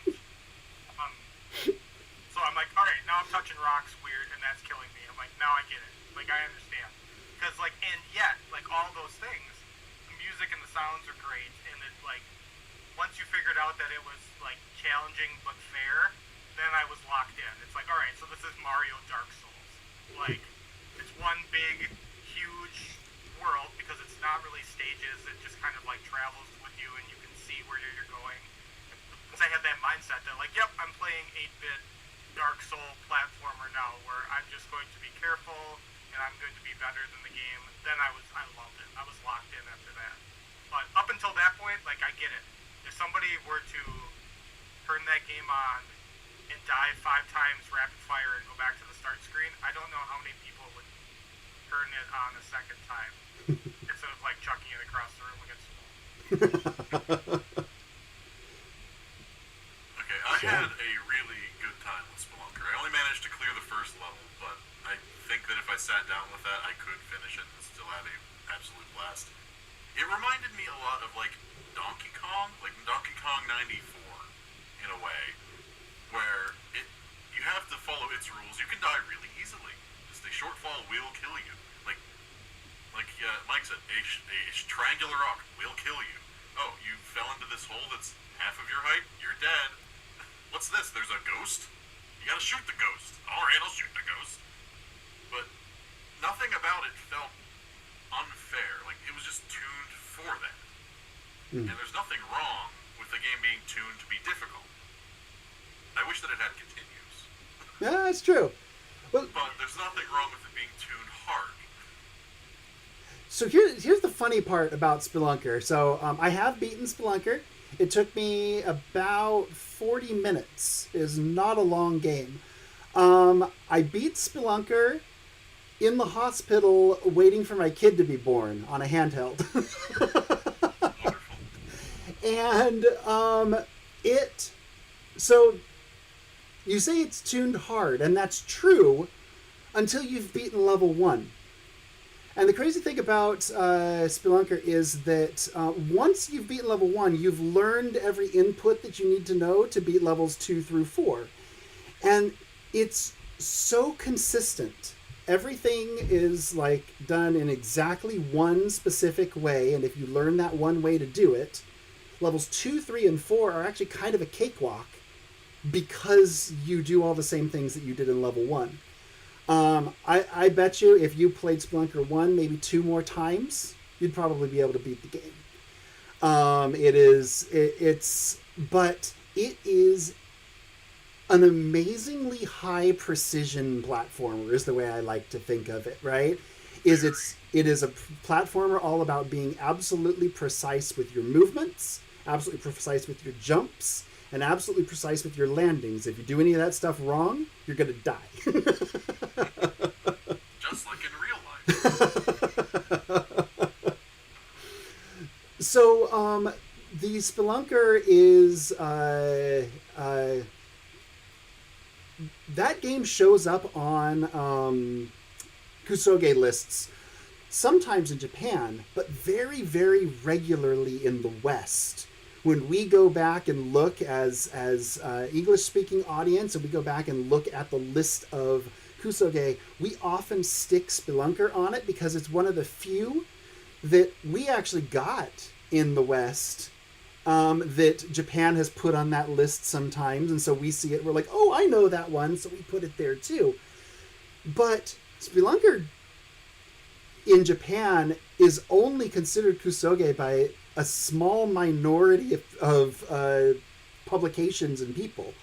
so I'm like, all right, now I'm touching rocks weird, and that's killing me. I'm like, now I get it. Like, I understand. Because, like, and yet, like, all those things, the music and the sounds are great, and it, like, once you figured out that it was, like, challenging but fair, then I was locked in. It's like, all right, so this is Mario Dark Souls. Like, it's one big, huge world, because it's not really stages. It just kind of, like, travels with you, and you can see where you're going. Because I had that mindset that, like, yep, I'm playing 8-bit Dark Soul platformer now, where I'm just going to be careful and I'm going to be better than the game. Then I loved it. I was locked in after that. But up until that point, like, I get it. If somebody were to turn that game on and die 5 times rapid fire and go back to the start screen, I don't know how many people would turn it on a second time instead of, like, chucking it across the room against the wall. Okay, I had a really good time with Spelunker. I only managed to clear the first level, but I think that if I sat down with that, I could finish it and still have an absolute blast. It reminded me a lot of, like, Donkey Kong 94, in a way, where you have to follow its rules. You can die really easily. Just a short fall will kill you. Like Mike said, a triangular rock will kill you. Oh, you fell into this hole that's half of your height? You're dead. What's this? There's a ghost? You gotta shoot the ghost. Alright, I'll shoot the ghost. But nothing about it felt unfair. Like, it was just tuned for that. And there's nothing wrong with the game being tuned to be difficult. I wish that it had continues. Yeah, that's true. Well, but there's nothing wrong with it being tuned hard. So here's the funny part about Spelunker. So I have beaten Spelunker. It took me about 40 minutes. It is not a long game. I beat Spelunker in the hospital waiting for my kid to be born on a handheld. And so you say it's tuned hard, and that's true until you've beaten level 1. And the crazy thing about Spelunker is that once you've beaten level 1, you've learned every input that you need to know to beat levels 2 through 4. And it's so consistent. Everything is, like, done in exactly one specific way, and if you learn that one way to do it, levels 2, 3, and 4 are actually kind of a cakewalk because you do all the same things that you did in level 1. I bet you if you played Spelunker 1 maybe 2 more times, you'd probably be able to beat the game. It is an amazingly high precision platformer is the way I like to think of it, right? It is a platformer all about being absolutely precise with your movements, absolutely precise with your jumps, and absolutely precise with your landings. If you do any of that stuff wrong, you're going to die. Just like in real life. So, the Spelunker is... that game shows up on Kusoge lists sometimes in Japan, but very, very regularly in the West, when we go back and look as English-speaking audience, and we go back and look at the list of Kusoge, we often stick Spelunker on it because it's one of the few that we actually got in the West, that Japan has put on that list sometimes, and so we see it, we're like, oh, I know that one, so we put it there too. But Spelunker in Japan is only considered Kusoge by a small minority of publications and people.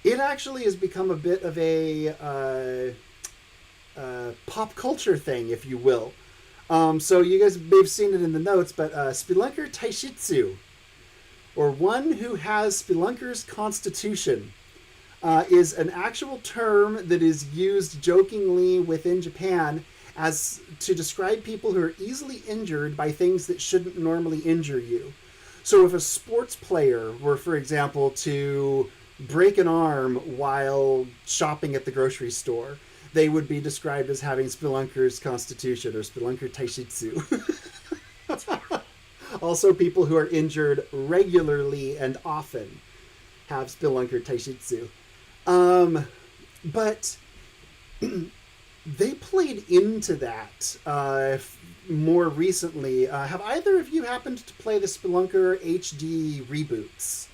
It actually has become a bit of a pop culture thing, if you will. So you guys may have seen it in the notes, but Spelunker Taishitsu, or one who has Spelunker's constitution, is an actual term that is used jokingly within Japan as to describe people who are easily injured by things that shouldn't normally injure you. So if a sports player were, for example, to break an arm while shopping at the grocery store, they would be described as having Spelunker's constitution, or Spelunker Taishitsu. Also, people who are injured regularly and often have Spelunker Taishitsu. But they played into that more recently. Have either of you happened to play the Spelunker HD reboots?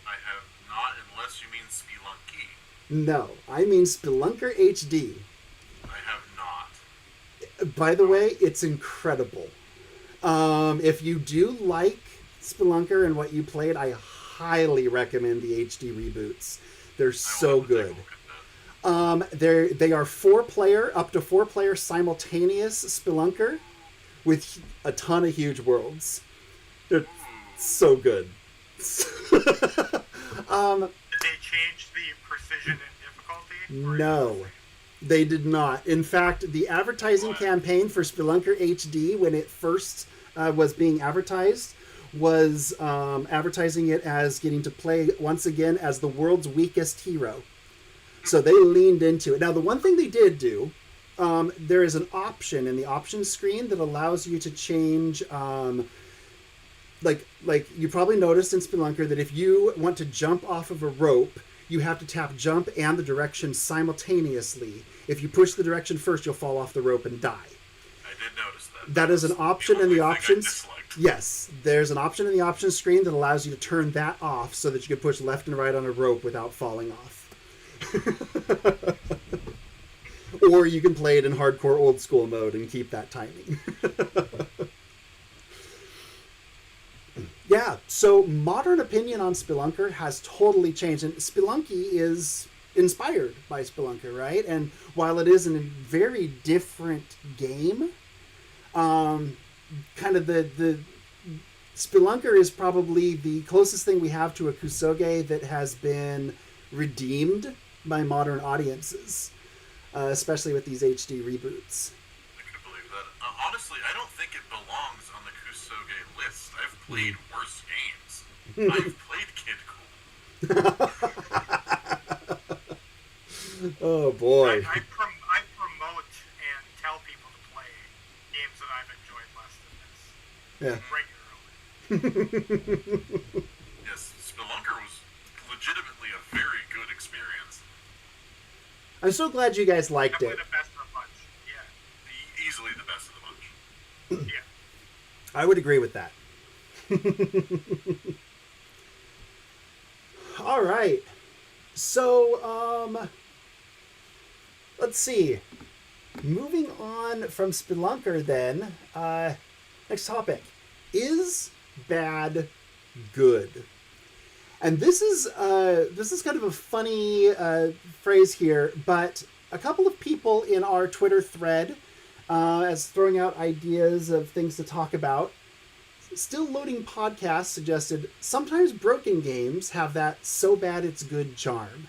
I have not, unless you mean Spelunky. No, I mean Spelunker HD. I have not. By the way, it's incredible. If you do like Spelunker and what you played, I highly recommend the HD reboots. They're so good. They are up to 4 player simultaneous Spelunker with a ton of huge worlds. They're so good. Did they change the precision and difficulty? No, they did not. In fact, the advertising campaign for Spelunker HD, when it first was being advertised, was advertising it as getting to play once again as the world's weakest hero. So they leaned into it. Now, the one thing they did do, there is an option in the options screen that allows you to change, like you probably noticed in Spelunker that if you want to jump off of a rope, you have to tap jump and the direction simultaneously. If you push the direction first, you'll fall off the rope and die. I did notice that. That is an option in the options. Yes, there's an option in the options screen that allows you to turn that off so that you can push left and right on a rope without falling off. Or you can play it in hardcore old school mode and keep that timing. Yeah, so modern opinion on Spelunker has totally changed, and Spelunky is inspired by Spelunker, right? And while it is a very different game, kind of the Spelunker is probably the closest thing we have to a Kusoge that has been redeemed by modern audiences, especially with these HD reboots. I could believe that. Honestly, I don't think it belongs on the Kusoge list. I've played worse games. I've played Kid Cool. Oh boy. I promote and tell people to play games that I've enjoyed less than this. Yeah. Regularly. Yes, Spelunker was legitimately a very good experience. I'm so glad you guys liked it. Definitely the best of the bunch. Yeah. Easily the best of the bunch. Yeah. I would agree with that. All right. So, let's see. Moving on from Spelunker then, next topic. Is bad good? And this is kind of a funny phrase here, but a couple of people in our Twitter thread, as throwing out ideas of things to talk about, Still Loading Podcast suggested sometimes broken games have that so bad it's good charm.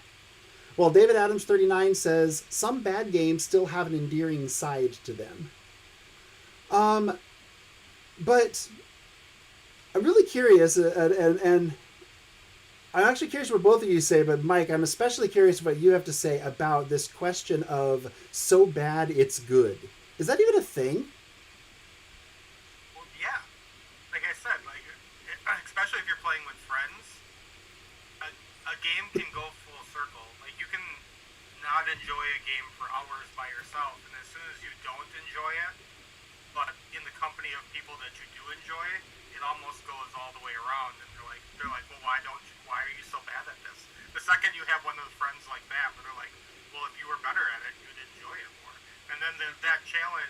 While David Adams 39 says some bad games still have an endearing side to them. But I'm really curious, and I'm actually curious what both of you say, but Mike, I'm especially curious what you have to say about this question of so bad it's good. Is that even a thing? Well, yeah. Like I said, enjoy a game for hours by yourself, and as soon as you don't enjoy it, but in the company of people that you do enjoy, it almost goes all the way around. And they're like, well, why are you so bad at this? The second you have one of the friends like that, where they're like, well, if you were better at it, you'd enjoy it more. And then that challenge,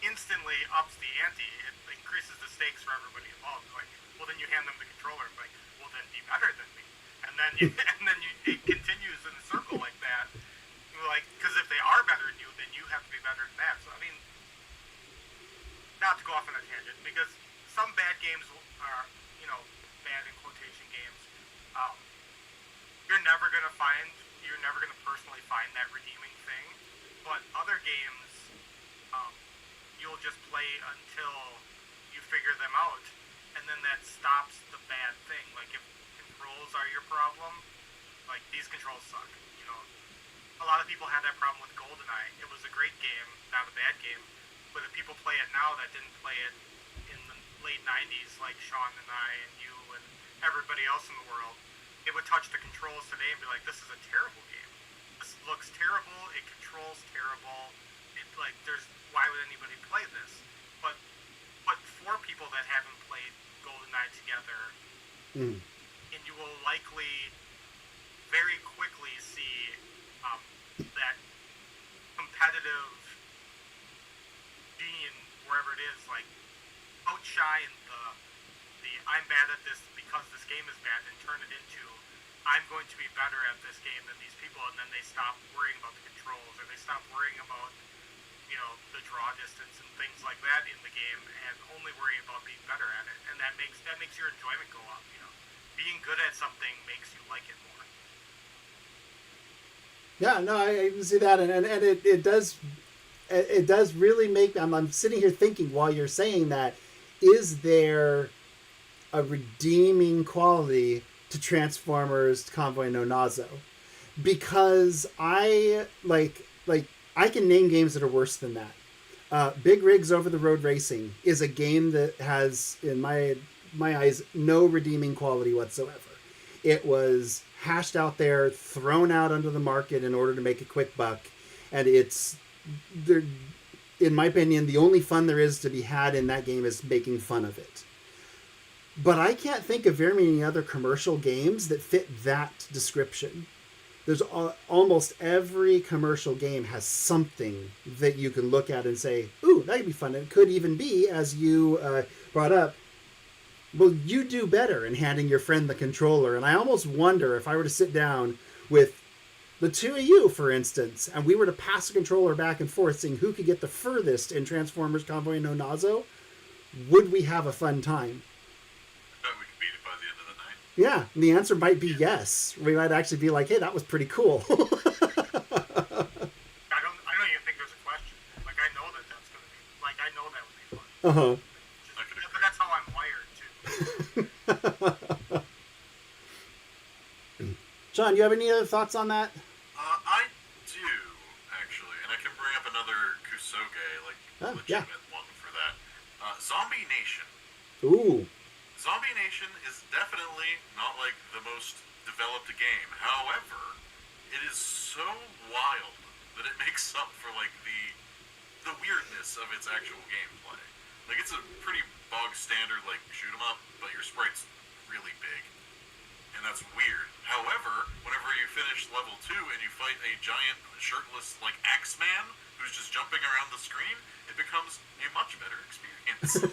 instantly ups the ante. It increases the stakes for everybody involved. Like, well, then you hand them the controller. Like, well, then be better than me. And then it continues in a circle like that. Like, because if they are better than you, then you have to be better than that. So, I mean, not to go off on a tangent, because some bad games are, bad in quotation games. You're never gonna personally find that redeeming thing. But other games, you'll just play until you figure them out, and then that stops the bad thing. Like, if controls are your problem, like, these controls suck. A lot of people had that problem with GoldenEye. It was a great game, not a bad game, but if people play it now that didn't play it in the late 90s, like Shawn and I and you and everybody else in the world, it would touch the controls today and be like, this is a terrible game. This looks terrible, it controls terrible, why would anybody play this? But for people that haven't played GoldenEye together, and you will likely very quickly see that competitive gene, wherever it is, like, outshine the I'm bad at this because this game is bad, and turn it into I'm going to be better at this game than these people, and then they stop worrying about the controls, or they stop worrying about the draw distance and things like that in the game, and only worry about being better at it, and that makes your enjoyment go up. Being good at something makes you like it more. Yeah, no, I can see that, and it does really make. I'm sitting here thinking while you're saying that, is there a redeeming quality to Transformers Convoy no Nazo? Because I I can name games that are worse than that. Big Rigs Over the Road Racing is a game that has, in my eyes, no redeeming quality whatsoever. It was hashed out there, thrown out onto the market in order to make a quick buck, and it's, in my opinion, the only fun there is to be had in that game is making fun of it. But I can't think of very many other commercial games that fit that description. There's almost every commercial game has something that you can look at and say, ooh, that could be fun. And it could even be, as you brought up, well, you do better in handing your friend the controller. And I almost wonder if I were to sit down with the two of you, for instance, and we were to pass a controller back and forth, seeing who could get the furthest in Transformers Convoy no Nazo, would we have a fun time? We could beat it by the end of the night. Yeah, and the answer might be yes. We might actually be like, hey, that was pretty cool. I don't even think there's a question. Like, I know that's going to be, like, I know that would be fun. Uh-huh. But that's how I'm wired, too. Sean, do you have any other thoughts on that? I do, actually, and I can bring up another Kusoge, legitimate one for that. Zombie Nation. Ooh. Zombie Nation is definitely not like the most developed game. However, it is so wild that it makes up for like the weirdness of its actual gameplay. Like, it's a pretty bog standard like shoot 'em up, but your sprite's really big, and that's weird. However, whenever you finish level 2 and you fight a giant shirtless like Axeman who's just jumping around the screen, it becomes a much better experience.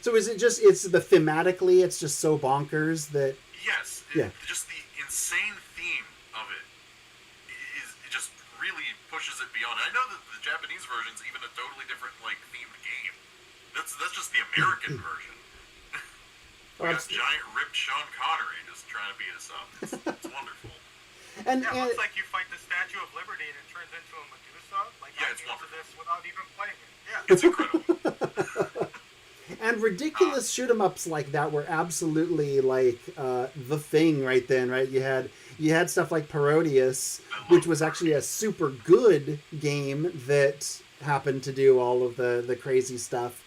So is it just, thematically, it's just so bonkers that... Yes. Just the insane theme of it just really pushes it beyond. I know that the Japanese version's even a totally different, themed game. That's just the American version. We got giant ripped Sean Connery just trying to beat us up. It's wonderful. And it looks like you fight the Statue of Liberty and it turns into a Medusa. It's wonderful. This without even playing it. Yeah. It's incredible. And ridiculous shoot-'em-ups like that were absolutely the thing right then, right? You had stuff like Parodius, which was actually a super good game that happened to do all of the crazy stuff.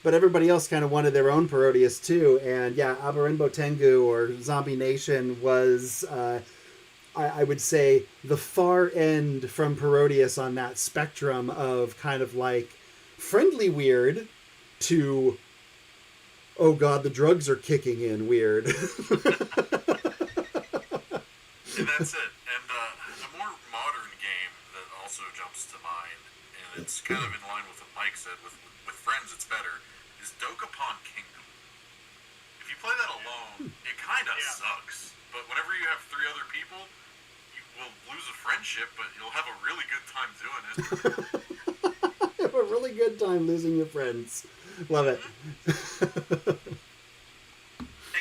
But everybody else kind of wanted their own Parodius too. And yeah, Abarenbo Tengu or Zombie Nation was I would say, the far end from Parodius on that spectrum of kind of like friendly weird to, oh god, the drugs are kicking in weird. And that's it. And a more modern game that also jumps to mind, and it's kind of in line with what Mike said, with friends it's better, is Dokapon Kingdom. If you play that alone, it kind of sucks. But whenever you have 3 other people, you will lose a friendship, but you'll have a really good time doing it. Have a really good time losing your friends. Love it. That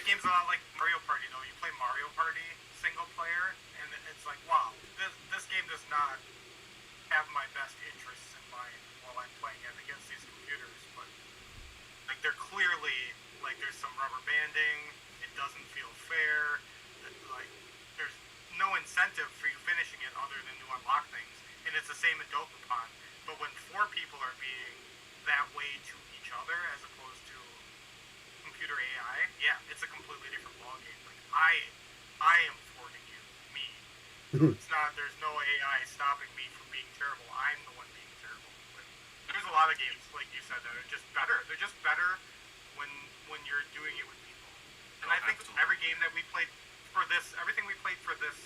game's a lot like Mario Party, though. You play Mario Party single player, and it's like, wow, this game does not have my best interests in mind while I'm playing it against these computers. But like, they're clearly like there's some rubber banding. It doesn't feel fair. Like, there's no incentive for you finishing it other than to unlock things. And it's the same in Dokapon. But when 4 people are being that way to each other as opposed to computer AI, yeah, it's a completely different ballgame. Like, I am thwarting you, me. So it's not, there's no AI stopping me from being terrible. I'm the one being terrible. But there's a lot of games, like you said, that are just better. They're just better when you're doing it with people. And I think every game that we played for this, everything we played for this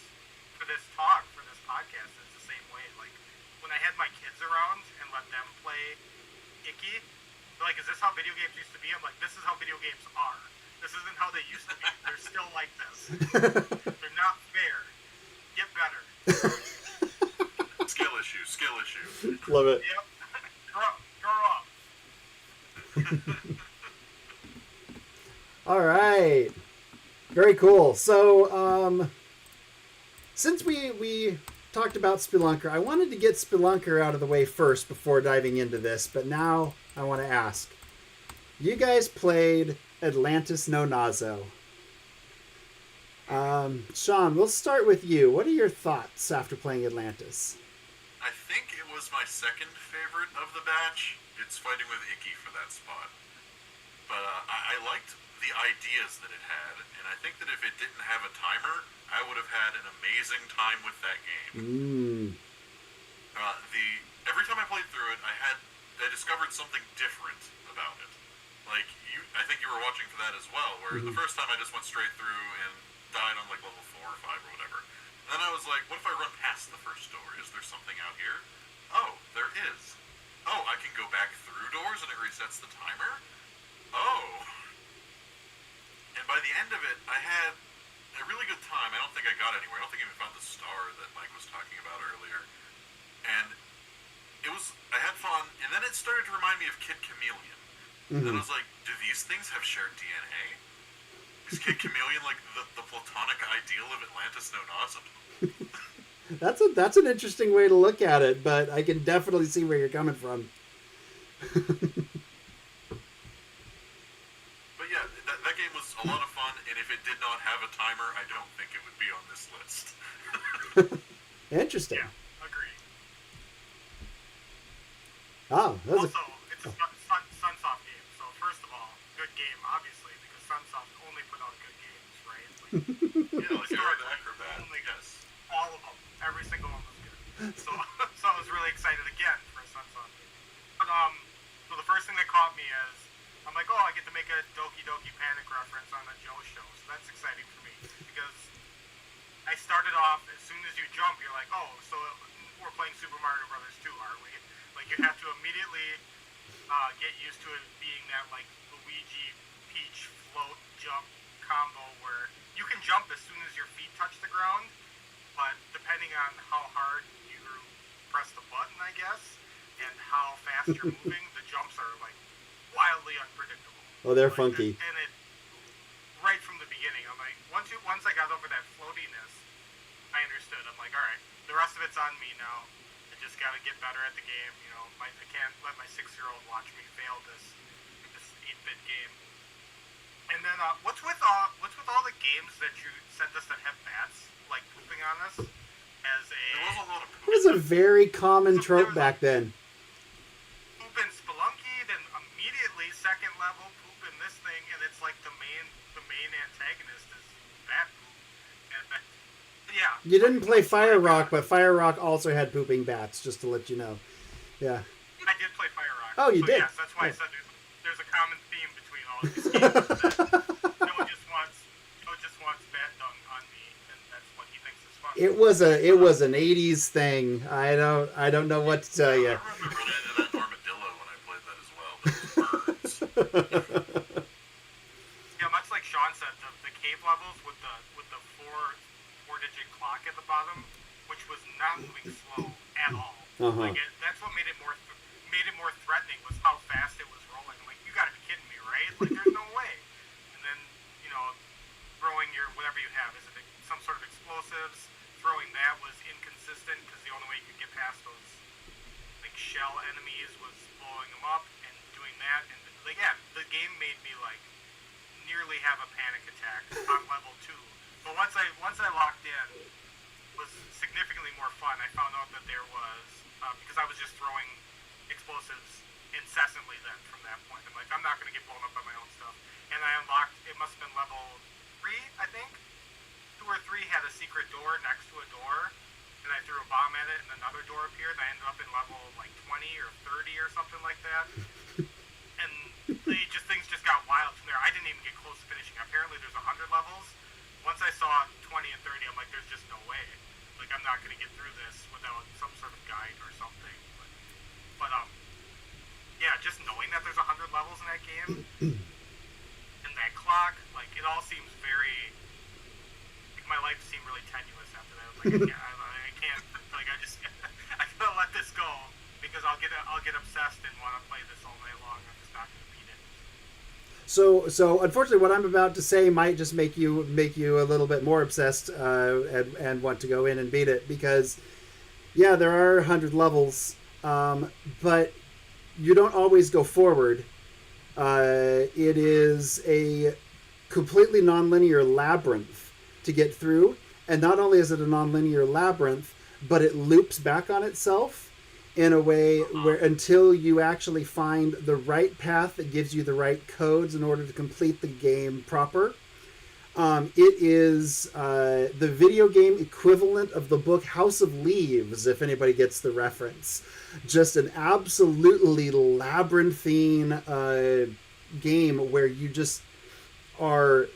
talk, for this podcast, is the same way. Like, when I had my kids around and let them play Icky, they're like, is this how video games used to be? I'm like, this is how video games are. This isn't how they used to be. They're still like this. They're not fair. Get better. Skill issue. Love it. Yep. Grow up. All right. Very cool. So, since we talked about Spelunker, I wanted to get Spelunker out of the way first before diving into this, but now I want to ask. You guys played Atlantis No Nazo. Shawn, we'll start with you. What are your thoughts after playing Atlantis? I think it was my second favorite of the batch. It's fighting with Icky for that spot. But I liked the ideas that it had, and I think that if it didn't have a timer, I would have had an amazing time with that game. Every time I played through it, I discovered something different about it. Like, I think you were watching for that as well, where the first time I just went straight through and died on like level 4 or 5 or whatever. And then I was like, what if I run past the first door? Is there something out here? Oh, there is. Oh, I can go back through doors and it resets the timer? Oh. And by the end of it, I had a really good time. I don't think I got anywhere. I don't think I even found the star that Mike was talking about earlier. And I had fun, and then it started to remind me of Kid Chameleon. And then I was like, do these things have shared DNA? Is Kid Chameleon like the platonic ideal of Atlantis No Nazo? That's an interesting way to look at it, but I can definitely see where you're coming from. But yeah, that game was a lot of fun, and if it did not have a timer, I don't think it would be on this list. Interesting. Yeah, agree. Oh, that's Also, it's a Sunsoft game, so first of all, good game, obviously, because Sunsoft only put out good games, right? Like, Yeah, like Dora the Acrobat. only Yes. all of them. Every single one was good. So I was really excited again for a Sunsoft game. But, so the first thing that caught me is, I'm like, oh, I get to make a Doki Doki Panic reference on a Joe show, so that's exciting for me, because I started off, as soon as you jump, you're like, oh, so we're playing Super Mario Brothers 2, are we? Like, you have to immediately get used to it being that, like, Luigi Peach float jump combo where you can jump as soon as your feet touch the ground, but depending on how hard you press the button, I guess, and how fast you're moving, the jumps are, like, wildly unpredictable. Oh, they're like, funky. And it, right from the beginning, I'm like, once I got over that floatiness, I understood. I'm like, all right, the rest of it's on me now. I just got to get better at the game. You know, I can't let my 6-year-old watch me fail this 8-bit game. And then what's with all the games that you sent us that have bats like pooping on us? As a There was a lot of It poop. was a very common trope back then. poop in Spelunky, then immediately second level poop in this thing, and it's like the main antagonist is bat poop. And Yeah. You didn't play Fire Like, Rock, but Fire Rock also had pooping bats, just to let you know. Yeah. I did play Fire Rock. Oh, you so did? Yes, that's why I Oh. said there's a common theme between all of these games. That Joe just wants bat dung on me, and that's what he thinks is fun. It was an '80s thing. I don't know what to tell I you. remember running into that armadillo when I played that as well. Those birds. Yeah, much like Shawn said, the cave levels with the four-digit clock at the bottom, which was not moving slow at all. Uh-huh. Like that's what made it more threatening was how fast it was rolling. I'm like, you got to be kidding me, right? Like there's no way. And then throwing your whatever you have, is it some sort of explosives? Throwing that was inconsistent because the only way you could get past those like shell enemies was blowing them up and doing that. And like yeah, the game made me like nearly have a panic attack on level 2. But once I locked in, it was significantly more fun. I found out that there was because I was just throwing explosives incessantly then from that point. I'm like, I'm not going to get blown up by my own stuff. And I unlocked, it must have been level 3, I think. 2 or 3 had a secret door next to a door. And I threw a bomb at it and another door appeared. And I ended up in level like 20 or 30 or something like that. And things just got wild from there. I didn't even get close to finishing. Apparently there's 100 levels. Once I saw 20 and 30, I'm like, there's just no way. Like, I'm not going to get through this without some sort of guide or something. But yeah, just knowing that there's 100 levels in that game, and that clock, like, it all seems very, like, my life seemed really tenuous after that. I was like, I can't, like, I gotta let this go, because I'll get obsessed and want to play this all night long. I'm just not going to beat it. So unfortunately, what I'm about to say might just make you a little bit more obsessed and want to go in and beat it, because yeah, there are 100 levels, but you don't always go forward. It is a completely nonlinear labyrinth to get through, and not only is it a nonlinear labyrinth, but it loops back on itself in a way where until you actually find the right path that gives you the right codes in order to complete the game proper. It is the video game equivalent of the book House of Leaves, if anybody gets the reference. Just an absolutely labyrinthine game where you just are...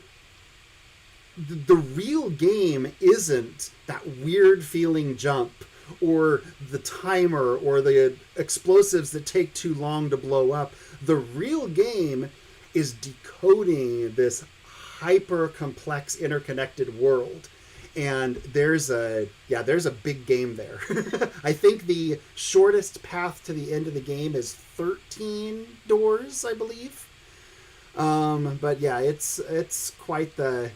The real game isn't that weird feeling jump or the timer or the explosives that take too long to blow up. The real game is decoding this hyper complex interconnected world, and there's a big game there. I think the shortest path to the end of the game is 13 doors, I believe. But yeah, it's quite the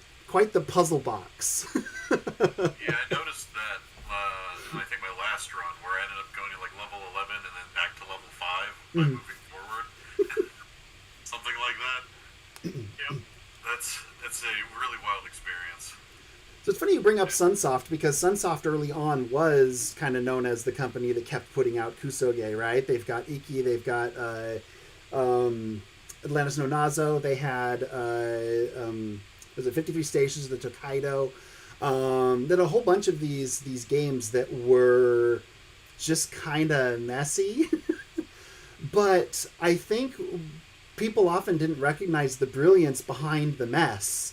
puzzle box. Yeah, I noticed that. I think my last run, where I ended up going to like level 11 and then back to level 5 by moving forward, something like that. Yep. That's a really wild experience. So it's funny you bring up Sunsoft, because Sunsoft early on was kind of known as the company that kept putting out Kusoge, right? They've got Iki, they've got Atlantis no Nazo, they had was it 53 Stations, the Tokaido. Then a whole bunch of these games that were just kind of messy. But I think people often didn't recognize the brilliance behind the mess,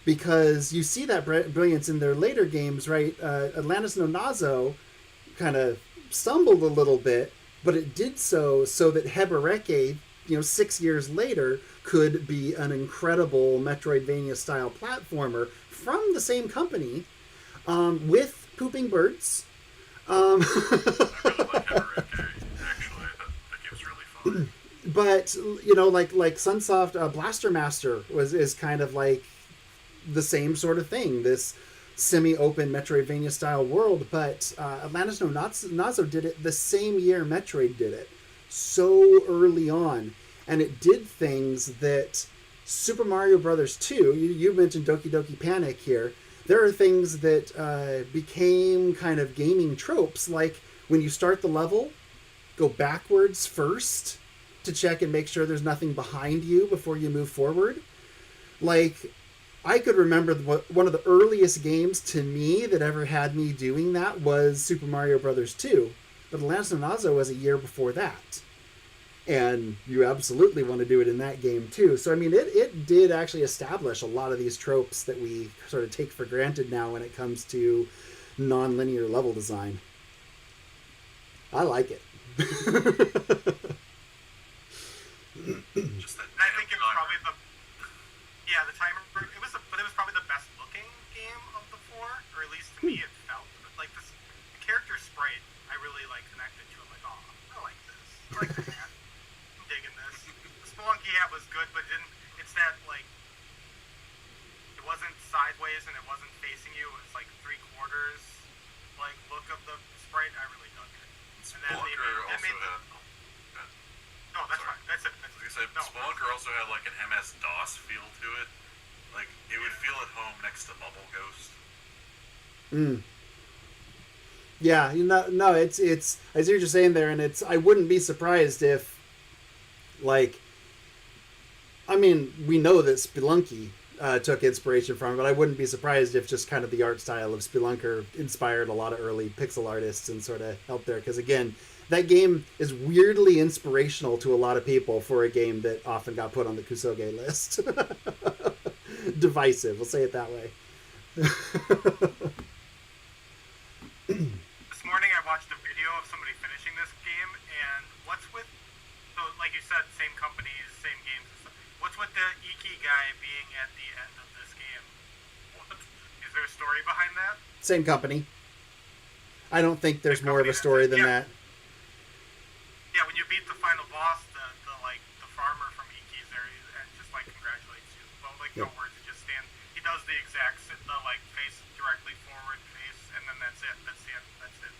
because you see that brilliance in their later games, right? Atlantis no Nazo kind of stumbled a little bit, but it did so that Hebereke, 6 years later, could be an incredible Metroidvania-style platformer from the same company, with pooping birds. I really like Hebereke, actually. That game's really fun. But like Sunsoft, Blaster Master is kind of like the same sort of thing. This semi-open Metroidvania style world, but Atlantis no Nazo did it the same year Metroid did it, so early on, and it did things that Super Mario Brothers 2. You mentioned Doki Doki Panic here. There are things that became kind of gaming tropes, like when you start the level, go backwards first to check and make sure there's nothing behind you before you move forward. Like, I could remember one of the earliest games to me that ever had me doing that was Super Mario Brothers 2, but Lance of Nazo was a year before that. And you absolutely want to do it in that game too. So I mean, it did actually establish a lot of these tropes that we sort of take for granted now when it comes to non-linear level design. I like it. Just that And I think it was timer. probably the timer. But it was probably the best looking game of the four, or at least to me it felt like the character sprite. I really like connected to. I'm like, oh, I like this. I like the hat. I'm digging this. The Spelunky hat was good, but it's that like it wasn't sideways and it wasn't facing you. It was like 3/4 like look of the sprite. I really dug it. And that Spelunker made also had. no, that's sorry. fine. That's it. Like I said, Spelunker also had like an MS-DOS feel to it. Like, it would feel at home next to Bubble Ghost. Yeah, no, it's I see what you're saying there, and I wouldn't be surprised if, like, I mean, we know that Spelunky took inspiration from it, but I wouldn't be surprised if just kind of the art style of Spelunker inspired a lot of early pixel artists and sort of helped there, because again, that game is weirdly inspirational to a lot of people for a game that often got put on the Kusoge list. Divisive, we'll say it that way. This morning I watched a video of somebody finishing this game, and what's with, so like you said, same companies, same games and stuff. What's with the Iki guy being at the end of this game? What? Is there a story behind that? Same company. I don't think there's more of a story than that. Yeah, when you beat the final boss, the farmer from Iki's there, and just like congratulates you. Well, like no words, it just stands. He does the exact face directly forward face, and then that's it. That's the end. That's it.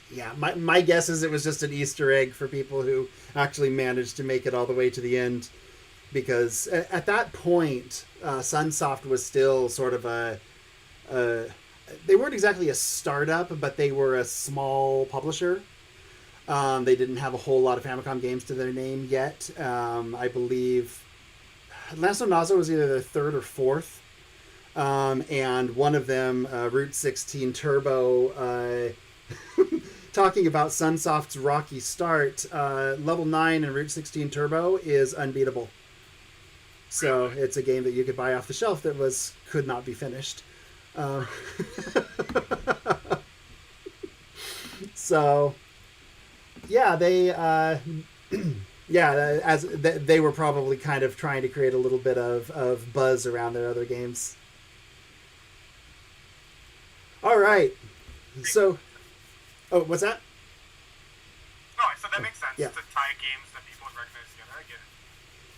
Yeah, my guess is it was just an Easter egg for people who actually managed to make it all the way to the end, because at that point, Sunsoft was still sort of they weren't exactly a startup, but they were a small publisher. They didn't have a whole lot of Famicom games to their name yet. I believe Lance of Nazo was either their third or fourth. And one of them, Route 16 Turbo, talking about Sunsoft's rocky start, level 9 in Route 16 Turbo is unbeatable. So it's a game that you could buy off the shelf that could not be finished. So, yeah, they they were probably kind of trying to create a little bit of buzz around their other games. All right. So, what's that? No, so that makes sense Yeah. to tie games that people would recognize together. I get it.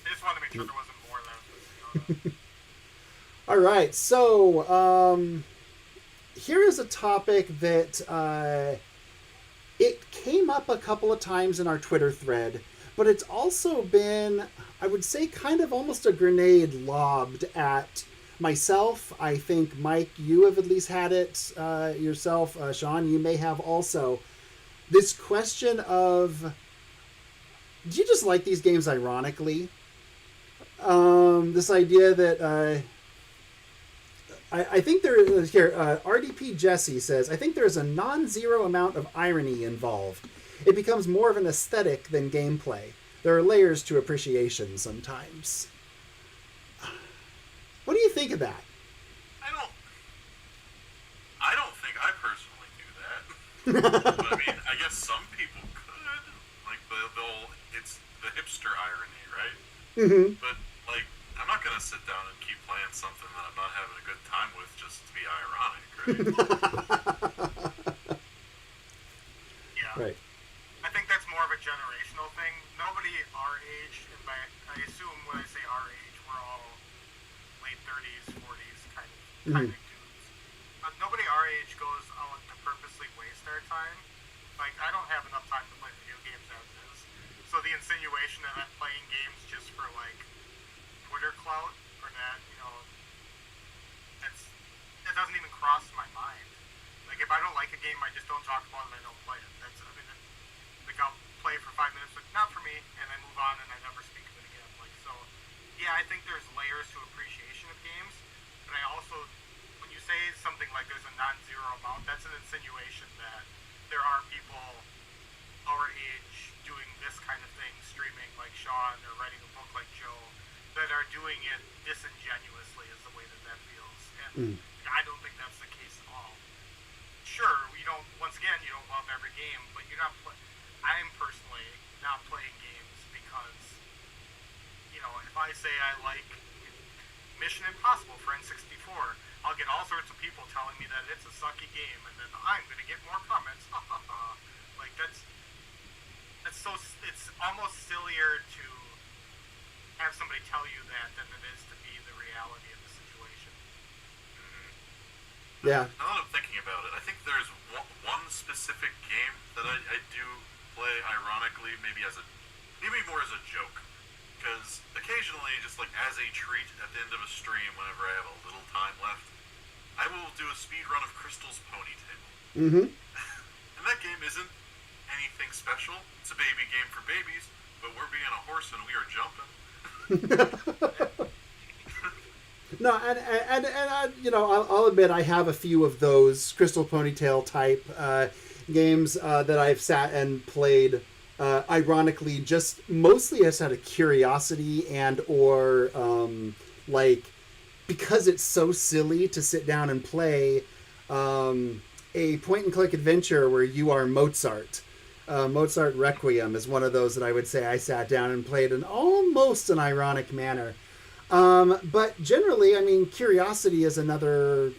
I just wanted to make sure there wasn't more that I was missing out on. All right. So, here is a topic that it came up a couple of times in our Twitter thread, but it's also been, I would say, kind of almost a grenade lobbed at myself. I think, Mike, you have at least had it yourself. Shawn, you may have also. This question of, do you just like these games ironically? This idea that I think there is here. RDP Jesse says, I think there is a non-zero amount of irony involved. It becomes more of an aesthetic than gameplay. There are layers to appreciation sometimes. What do you think of that? I don't think I personally do that. But I mean, I guess some people could. Like, it's the hipster irony, right? Mm-hmm. But, like, I'm not going to sit down and keep playing something that I'm not having a good time with just to be ironic, right? Yeah. Right. I think that's more of a generational thing. Nobody our age, and I assume when I say our age, we're all late 30s, 40s kind of dudes. But nobody our age goes out to purposely waste our time. Like, I don't have enough time to play video games as is. So the insinuation that I'm playing games just for, like, Twitter clout, or that, that doesn't even cross my mind. Like, if I don't like a game, I just don't talk about it, I don't play it. I'll play for 5 minutes, like, not for me, and then move on, and I never speak of it again. Like, so, yeah, I think there's layers to appreciation of games, And I also, when you say something like there's a non-zero amount, that's an insinuation that there are people our age doing this kind of thing, streaming like Shawn or writing a book like Joe, that are doing it disingenuously is the way that that feels. And I don't think that's the case at all. Sure, you don't, once again, you don't love every game, but you're not I'm personally not playing games because, you know, if I say I like Mission Impossible for N64, I'll get all sorts of people telling me that it's a sucky game, and then I'm going to get more comments. Like, that's so, it's almost sillier to have somebody tell you that than it is to be the reality of the situation. Yeah. Now that I'm thinking about it, I think there's one specific game that I do play ironically, maybe more as a joke. Because occasionally, just like as a treat at the end of a stream, whenever I have a little time left, I will do a speed run of Crystal's Ponytail. Mm-hmm. And that game isn't anything special. It's a baby game for babies, but we're being a horse and we are jumping. No, and you know, I'll admit I have a few of those Crystal Ponytail type games that I've sat and played. Ironically, just mostly as out of curiosity and or like because it's so silly to sit down and play a point and click adventure where you are Mozart. Mozart Requiem is one of those that I would say I sat down and played in almost an ironic manner. But generally, I mean, curiosity is another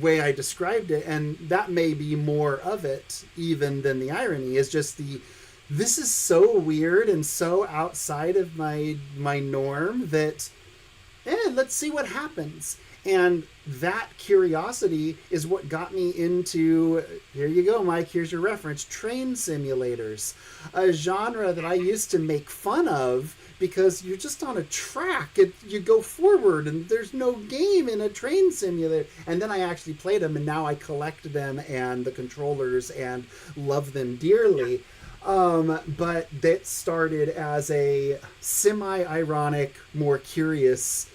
way I described it, and that may be more of it even than the irony, is just this is so weird and so outside of my norm that, let's see what happens. And that curiosity is what got me into, here you go, Mike, here's your reference, train simulators. A genre that I used to make fun of because you're just on a track. You go forward and there's no game in a train simulator. And then I actually played them and now I collect them and the controllers and love them dearly. But that started as a semi-ironic, more curious,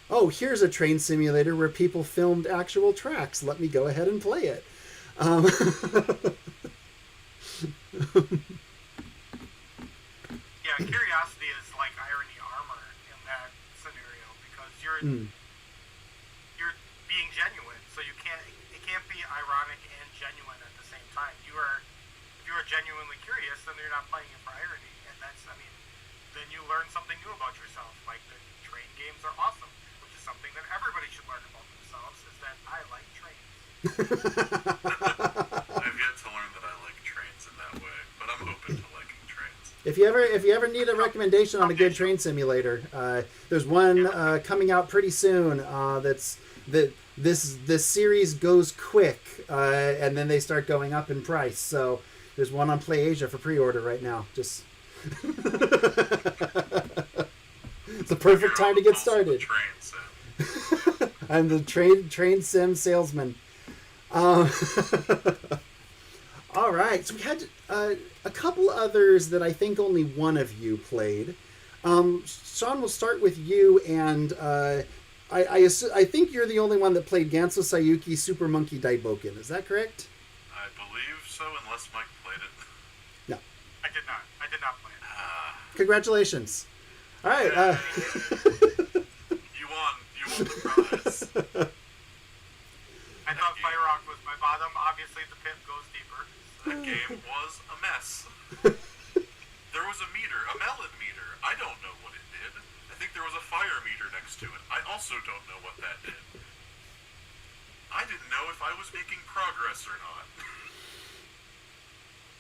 oh, here's a train simulator where people filmed actual tracks. Let me go ahead and play it. Yeah, curiosity is like irony armor in that scenario because you're being genuine, so it can't be ironic and genuine at the same time. If you are genuinely curious, then you're not playing it for irony, and then you learn something new about yourself. Like the train games are awesome, which is something that everybody should learn about themselves. Is that I like trains. I've yet to learn that I like trains in that way, but I'm open to liking trains. If you ever need a recommendation on a good train simulator, there's one coming out pretty soon. This series goes quick, and then they start going up in price. So there's one on PlayAsia for pre-order right now. Just it's the perfect time to get started. I'm the train sim salesman. All right, so we had a couple others that I think only one of you played. Shawn, we'll start with you, and I think you're the only one that played Ganso Sayuki Super Monkey Daiboken. Is that correct? I believe so, unless Mike played it. No. I did not play it. Congratulations. All right. You won the prize. I thought Fire Rock was my bottom. Obviously, the pit goes deeper. That game was a mess. There was a meter, a melon meter. I don't know what it did. I think there was a fire meter next to it. I also don't know what that did. I didn't know if I was making progress or not.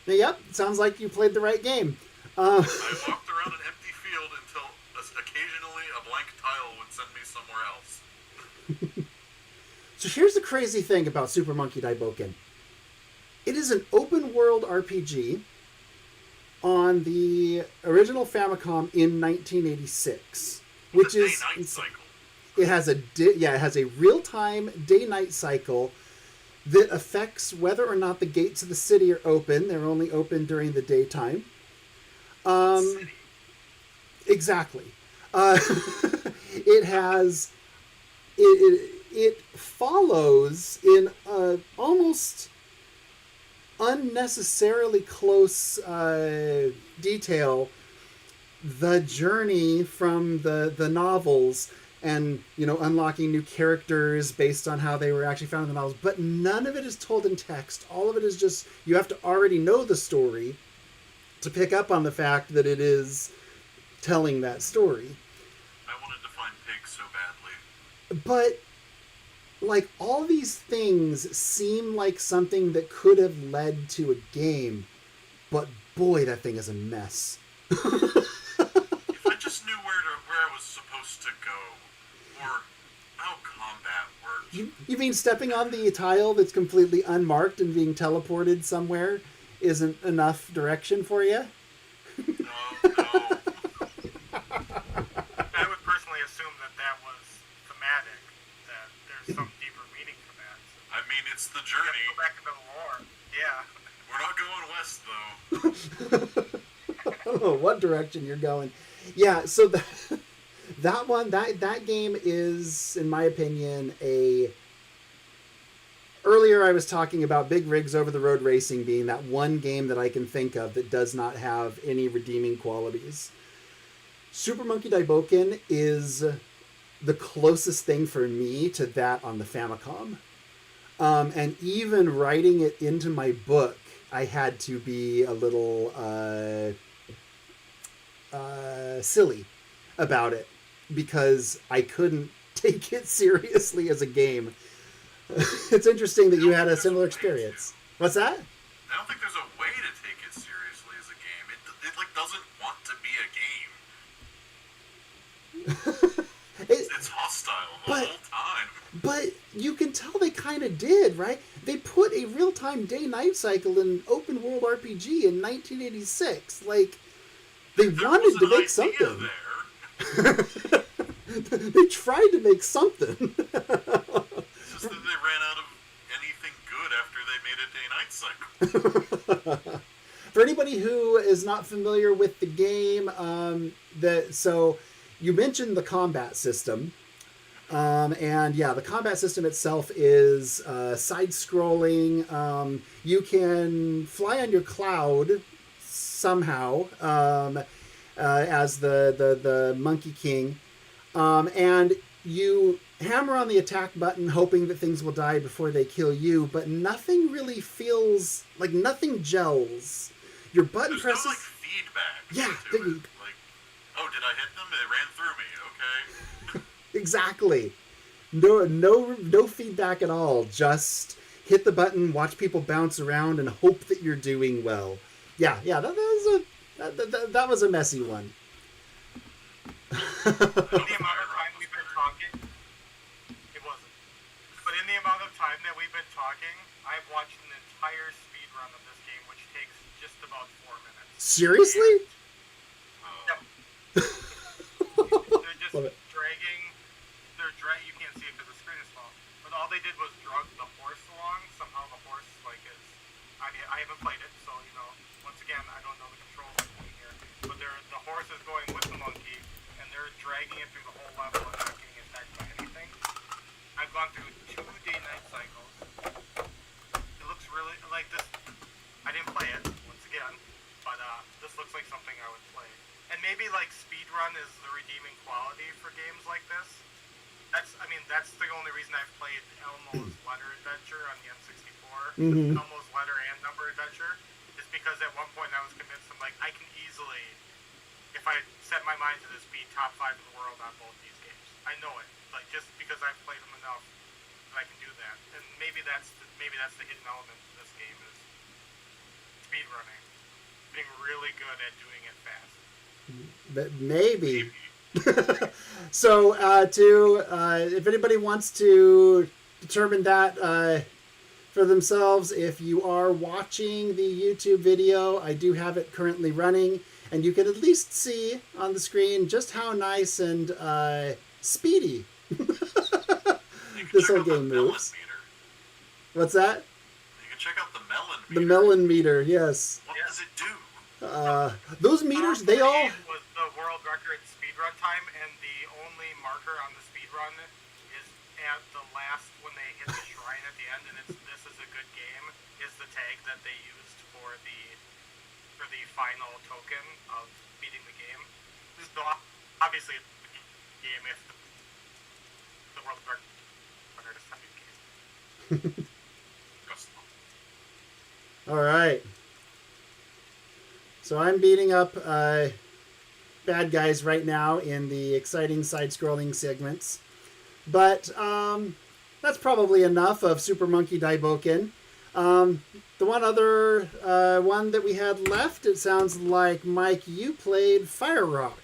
Yep, sounds like you played the right game. I walked around an empty field until occasionally a blank tile would send me somewhere else. So here's the crazy thing about Super Monkey Daiboken. It is an open world RPG on the original Famicom in 1986, which is day-night cycle. It has a real-time day-night cycle that affects whether or not the gates of the city are open. They're only open during the daytime. Exactly. It has it follows in a almost unnecessarily close detail the journey from the novels, and unlocking new characters based on how they were actually found in the novels, but none of it is told in text. All of it is just, you have to already know the story to pick up on the fact that it is telling that story. I wanted to find pigs so badly. But like, all these things seem like something that could have led to a game, but boy, that thing is a mess. If I just knew where I was supposed to go, or how combat worked. You mean stepping on the tile that's completely unmarked and being teleported somewhere isn't enough direction for you? No. I would personally assume that was thematic, that there's some deeper meaning to that. So I mean, it's the you have journey. to go back into the lore. Yeah. We're not going west, though. I don't know what direction you're going. Yeah, so that game is, in my opinion, earlier I was talking about Big Rigs Over the Road Racing being that one game that I can think of that does not have any redeeming qualities. Super Monkey Daiboken is the closest thing for me to that on the Famicom. And even writing it into my book, I had to be a little silly about it, because I couldn't take it seriously as a game. It's interesting that you had a similar experience. What's that? I don't think there's a way to take it seriously as a game. It like doesn't want to be a game. It's hostile the whole time. But you can tell they kind of did, right? They put a real-time day-night cycle in open world RPG in 1986. Like, they wanted to make something. There. They tried to make something. It's just that they ran out of anything good after they made a day-night cycle. For anybody who is not familiar with the game, so you mentioned the combat system. And yeah, the combat system itself is side-scrolling. You can fly on your cloud somehow as the Monkey King. And you hammer on the attack button hoping that things will die before they kill you, but nothing really feels like, nothing gels. Your button There's presses... no, like, feedback. Yeah. To it. Like, oh, did I hit them? They ran through me. Okay. Exactly. No feedback at all. Just hit the button, watch people bounce around, and hope that you're doing well. Yeah. That was a messy one. In the amount of time we've been talking, it wasn't. But in the amount of time that we've been talking, I've watched an entire speed run of this game, which takes just about 4 minutes. Seriously? Yep. They're just Love it. dragging. You can't see it because the screen is small. But all they did was drug the horse along. Somehow the horse is. I haven't played it, so once again, I don't know the controls I'm playing here. But the horse is going with the monkey, and they're dragging it through the whole level and not getting attacked by anything. I've gone through 2 day-night cycles. It looks really like this. I didn't play it once again, but this looks like something I would play. And maybe like speedrun is the redeeming quality for games like this. That's the only reason I've played Elmo's Letter Adventure on the N64. Mm-hmm. Elmo's Letter and Number Adventure is because at one point I was convinced I can easily, if I set my mind to this, be top 5 in the world on both these games. I know it, just because I've played them enough that I can do that. And maybe that's the hidden element to this game is speedrunning, being really good at doing it fast. But maybe. So, if anybody wants to determine that for themselves, if you are watching the YouTube video, I do have it currently running, and you can at least see on the screen just how nice and speedy this whole game moves. What's that? You can check out the melon meter. The melon meter, yes. What does it do? Those meters, they all... was the world record speedrun time, and the only marker on the speedrun is at the last, when they hit the shrine at the end, and it's "This is a good game" is the tag that they used for the final token of beating the game. This is obviously a game if the world record is a game. All right. So I'm beating up bad guys right now in the exciting side-scrolling segments. But that's probably enough of Super Monkey Daiboken. The one other one that we had left, it sounds like, Mike, you played Fire Rock.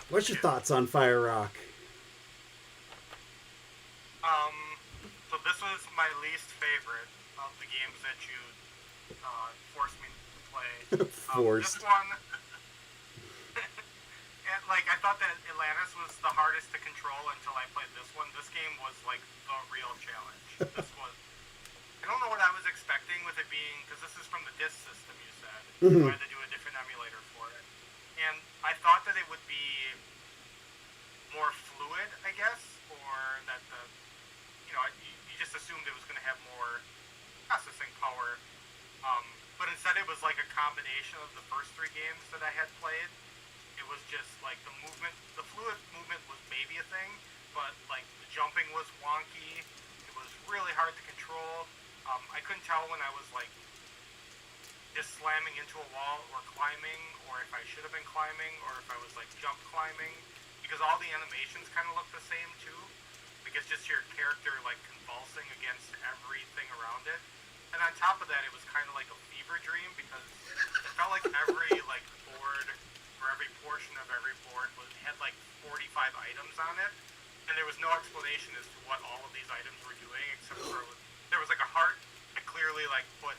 What's your thoughts on Fire Rock? So this was my least favorite of the games that you forced me to play. Forced. This one, and, like, I thought that Atlantis was the hardest to control until I played this one. This game was like the real challenge. This was. I don't know what I was expecting with it being, because this is from the disc system, you said. Mm-hmm. So I had to do a different emulator for it. And I thought that it would be more fluid, I guess, or that you just assumed it was going to have more processing power. But instead it was like a combination of the first three games that I had played. It was just like the fluid movement was maybe a thing, but like the jumping was wonky. It was really hard to control. I couldn't tell when I was like just slamming into a wall or climbing, or if I should have been climbing, or if I was like jump climbing, because all the animations kind of look the same too. Like it's just your character like convulsing against everything around it. And on top of that, it was kind of like a fever dream, because it felt like every like board or every portion of every board had like 45 items on it, and there was no explanation as to what all of these items were doing, except for there was like a heart that clearly like put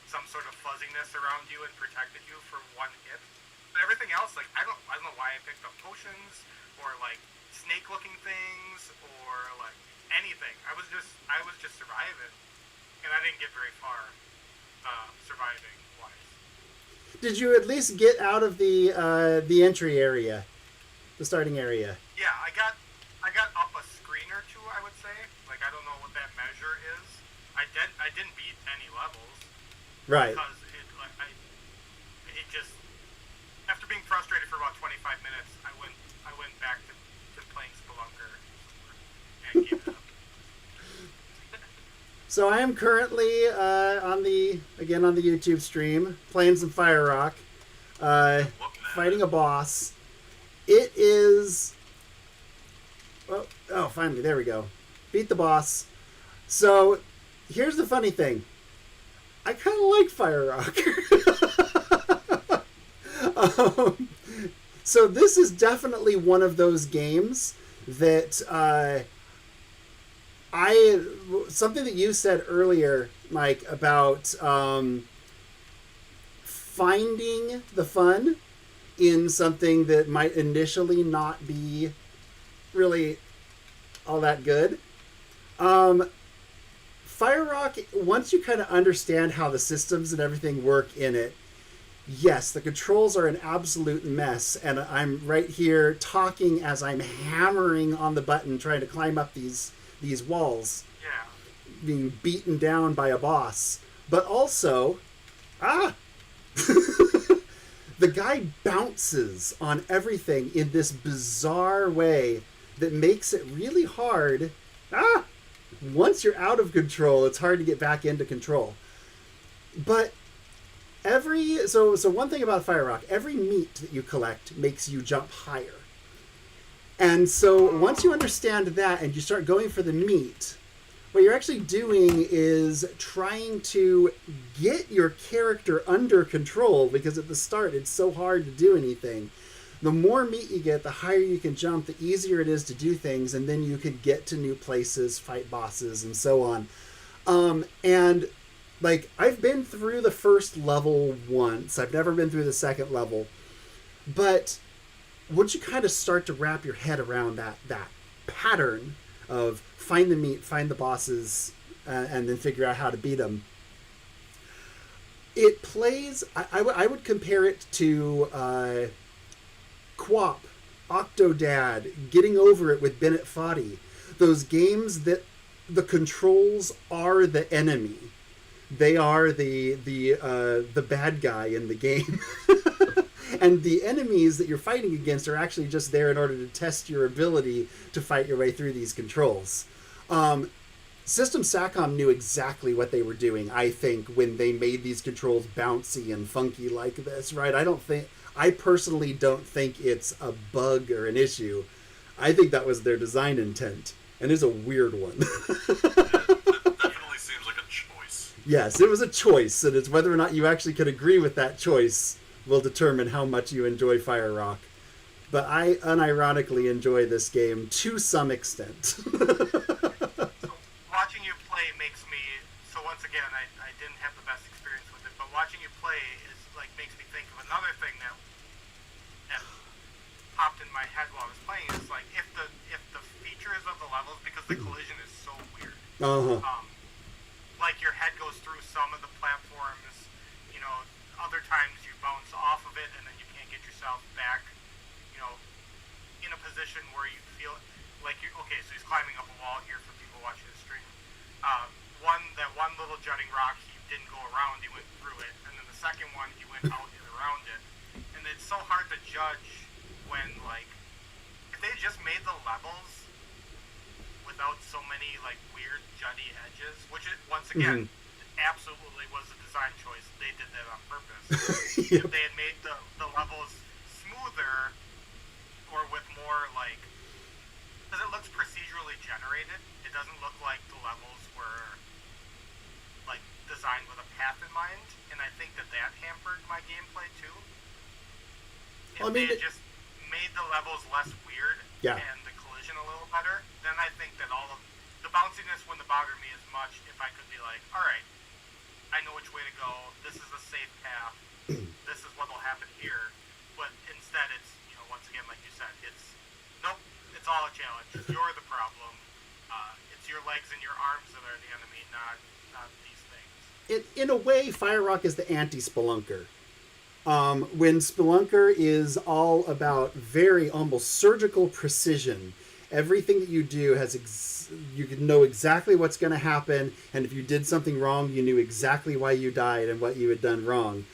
some sort of fuzziness around you and protected you for one hit. But everything else, like I don't know why I picked up potions or like snake-looking things or like anything. I was just surviving, and I didn't get very far surviving wise. Did you at least get out of the entry area, the starting area? Yeah, I got up a screen or two, I would say. Like I don't know what that measure is. I didn't beat any levels. Right. Because it just, after being frustrated for about 25 minutes, I went back to playing Spelunker and gave it up. So I am currently on the YouTube stream playing some Fire Rock, fighting a boss. It is. Oh, finally, there we go. Beat the boss. So here's the funny thing. I kind of like Fire Rock. So this is definitely one of those games that something that you said earlier, Mike, about finding the fun in something that might initially not be really all that good. Fire Rock, once you kind of understand how the systems and everything work in it, yes, the controls are an absolute mess, and I'm right here talking as I'm hammering on the button trying to climb up these walls, being beaten down by a boss. But also, the guy bounces on everything in this bizarre way that makes it really hard. Once you're out of control, it's hard to get back into control. But so one thing about Fire Rock, every meat that you collect makes you jump higher. And so once you understand that and you start going for the meat, what you're actually doing is trying to get your character under control, because at the start it's so hard to do anything. The more meat you get, the higher you can jump, the easier it is to do things, and then you can get to new places, fight bosses, and so on. And like, I've been through the first level once. I've never been through the second level. But once you kind of start to wrap your head around that pattern of find the meat, find the bosses, and then figure out how to beat them, it plays... I would compare it to... QWOP Octodad, Getting Over It with Bennett Foddy. Those games that the controls are the enemy. They are the bad guy in the game. And the enemies that you're fighting against are actually just there in order to test your ability to fight your way through these controls. System Satcom knew exactly what they were doing, I think, when they made these controls bouncy and funky like this, right? I personally don't think it's a bug or an issue. I think that was their design intent, and it's a weird one. It definitely seems like a choice. Yes, it was a choice, and it's whether or not you actually could agree with that choice will determine how much you enjoy Fire Rock. But I unironically enjoy this game to some extent. Watching you play makes me, so once again, I didn't have the best experience with it, but watching you play is like makes me think of another thing that popped in my head while I was playing. Is like if the features of the levels, because the collision is so weird. Like your head goes through some of the platforms, you know, other times you bounce off of it and then you can't get yourself back, you know, in a position where you feel like you're okay. So he's climbing up a wall here for people watching the stream. One little jutting rock, he didn't go around, he went through it, and then the second one he went out and around it. And it's so hard to judge when, like, if they just made the levels without so many like weird jutty edges, which it, once again absolutely was a design choice. They did that on purpose. Yep. If they had made the levels smoother or with more like, because it looks procedurally generated, it doesn't look like the levels were like designed with a path in mind, and I think that hampered my gameplay too. If they had just made the levels less weird and the collision a little better, then I think that all of the bounciness wouldn't bother me as much if I could be like, alright, I know which way to go, this is a safe path, this is what will happen here. But instead it's, you know, once again, like you said, it's, nope, it's all a challenge. You're the problem. It's your legs and your arms that are the enemy, not these things. In a way, Fire Rock is the anti-Spelunker. When Spelunker is all about very almost surgical precision, everything that you do has you can know exactly what's going to happen, and if you did something wrong, you knew exactly why you died and what you had done wrong.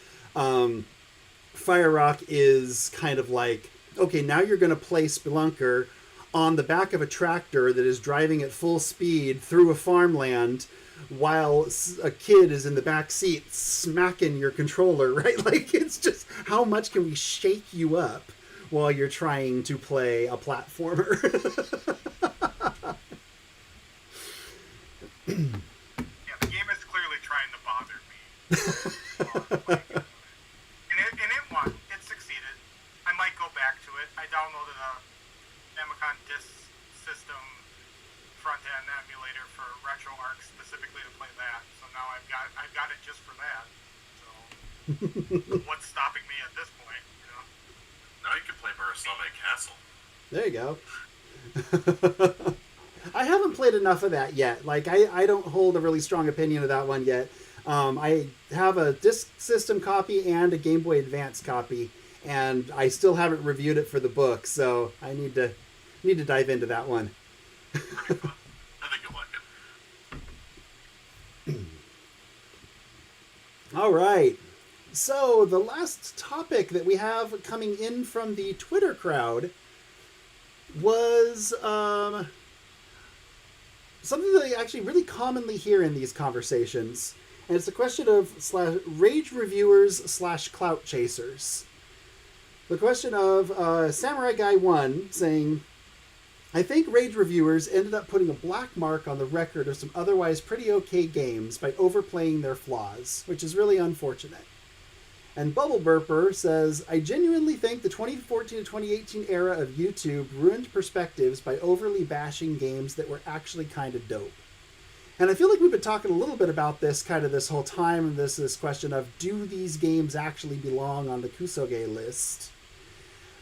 Fire Rock is kind of like, okay, now you're going to play Spelunker on the back of a tractor that is driving at full speed through a farmland while a kid is in the back seat smacking your controller, right? Like, it's just, how much can we shake you up while you're trying to play a platformer? Yeah, the game is clearly trying to bother me. And it won. It succeeded. I might go back to it. I downloaded a Famicom Disk System front-end emulator for RetroArch specifically to play that. So now I've got it just for that. So what's stopping me at this point, you know? Now you can play Burasame Castle. There you go. I haven't played enough of that yet. Like, I don't hold a really strong opinion of that one yet. I have a Disk System copy and a Game Boy Advance copy, and I still haven't reviewed it for the book, so I need to dive into that one. Pretty fun. I think you'll like it. All right. So the last topic that we have coming in from the Twitter crowd was something that I actually really commonly hear in these conversations. And it's the question of rage reviewers / clout chasers. The question of Samurai Guy 1 saying, I think rage reviewers ended up putting a black mark on the record of some otherwise pretty okay games by overplaying their flaws, which is really unfortunate. And Bubble Burper says, I genuinely think the 2014 to 2018 era of YouTube ruined perspectives by overly bashing games that were actually kind of dope. And I feel like we've been talking a little bit about this kind of this whole time, this question of, do these games actually belong on the Kusoge list?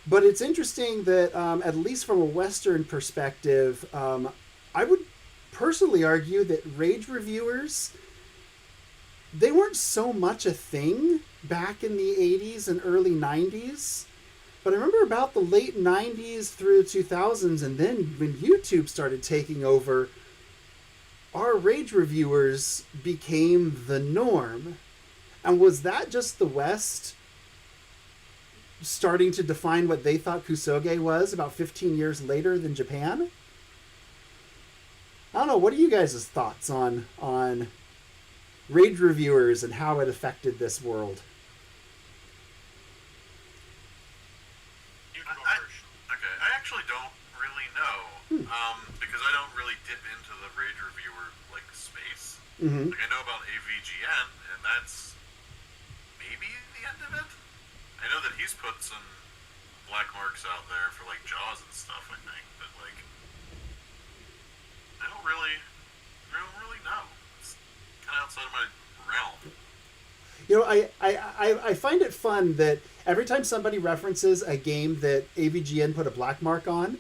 But it's interesting that, at least from a Western perspective, I would personally argue that rage reviewers, they weren't so much a thing back in the 80s and early 90s. But I remember about the late 90s through 2000s, and then when YouTube started taking over, our rage reviewers became the norm. And was that just the West starting to define what they thought Kusoge was about 15 years later than Japan? I don't know. What are you guys' thoughts on rage reviewers and how it affected this world? You can go I, first. okay, I actually don't really know, because I don't really dip into the rage reviewer like space. Mm-hmm. Like I know about AVGN, and that's maybe the end of it. I know that he's put some black marks out there for like Jaws and stuff. I think, but like I don't really know. It's kind of outside of my realm. You know, I find it fun that every time somebody references a game that AVGN put a black mark on,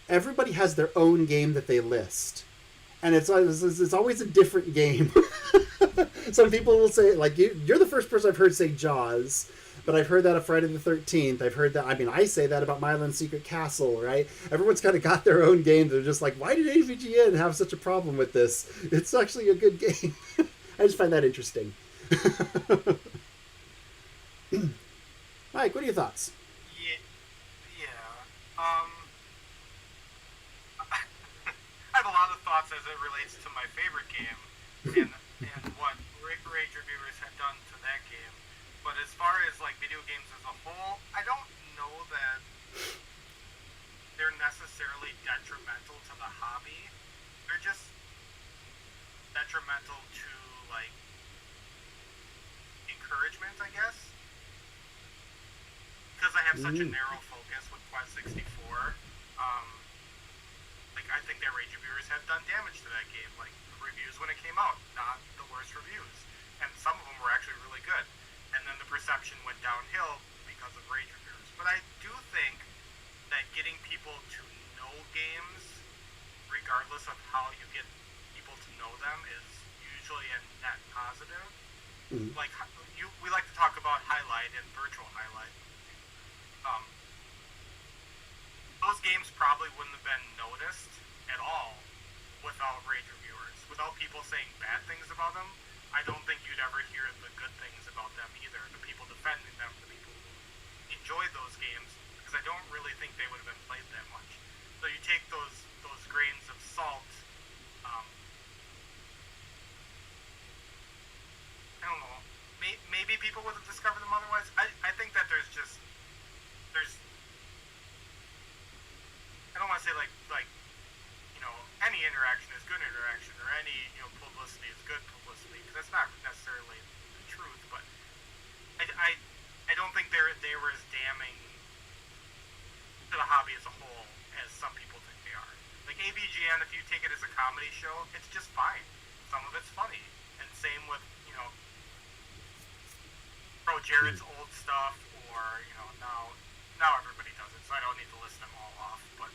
everybody has their own game that they list. And it's always a different game. Some people will say, like, you're the first person I've heard say Jaws, but I've heard that of Friday the 13th. I've heard that, I say that about Milo and Secret Castle, right? Everyone's kind of got their own game. They're just like, why did AVGN have such a problem with this? It's actually a good game. I just find that interesting. Mike, what are your thoughts? Yeah. I have a lot of thoughts as it relates to my favorite game and what rage reviewers have done to that game. But as far as like video games as a whole, I don't know that they're necessarily detrimental to the hobby. They're just detrimental to like encouragement, I guess. Because I have such a narrow focus with Quest 64. Like I think that rage reviewers have done damage to that game. Like the reviews when it came out, not the worst reviews, and some of them were actually really good. And then the perception went downhill because of rage reviewers. But I do think that getting people to know games, regardless of how you get people to know them, is usually a net positive. Mm-hmm. Like we like to talk about highlight and virtual highlight. Those games probably wouldn't have been noticed at all without rage reviewers. Without people saying bad things about them, I don't think you'd ever hear the good things about them either. The people defending them, the people who enjoyed those games, because I don't really think they would have been played that much. So you take those grains of salt. I don't know. Maybe people would have discovered them otherwise. I think that there's I don't want to say like any interaction is good interaction, or any publicity is good publicity, because that's not necessarily the truth. But I don't think they were as damning to the hobby as a whole as some people think they are. Like AVGN, if you take it as a comedy show, it's just fine. Some of it's funny, and same with Pro Jared's old stuff, or now everybody does it, so I don't need to list them all off. But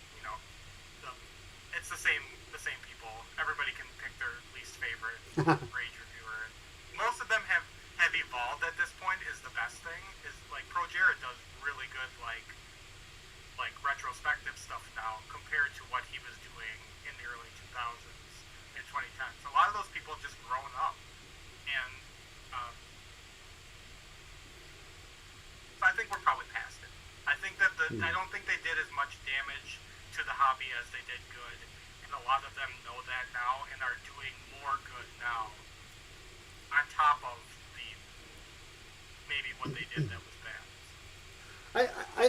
it's the same people. Everybody can pick their least favorite rage reviewer. Most of them have evolved at this point. Is the best thing is like Pro Jared does really good like retrospective stuff now compared to what he was doing in the early 2000s and 2010s. So a lot of those people have just grown up, and so I think we're probably past it. I think that I don't think they did as much damage to the hobby as they did good, and a lot of them know that now and are doing more good now on top of maybe what they did that was bad.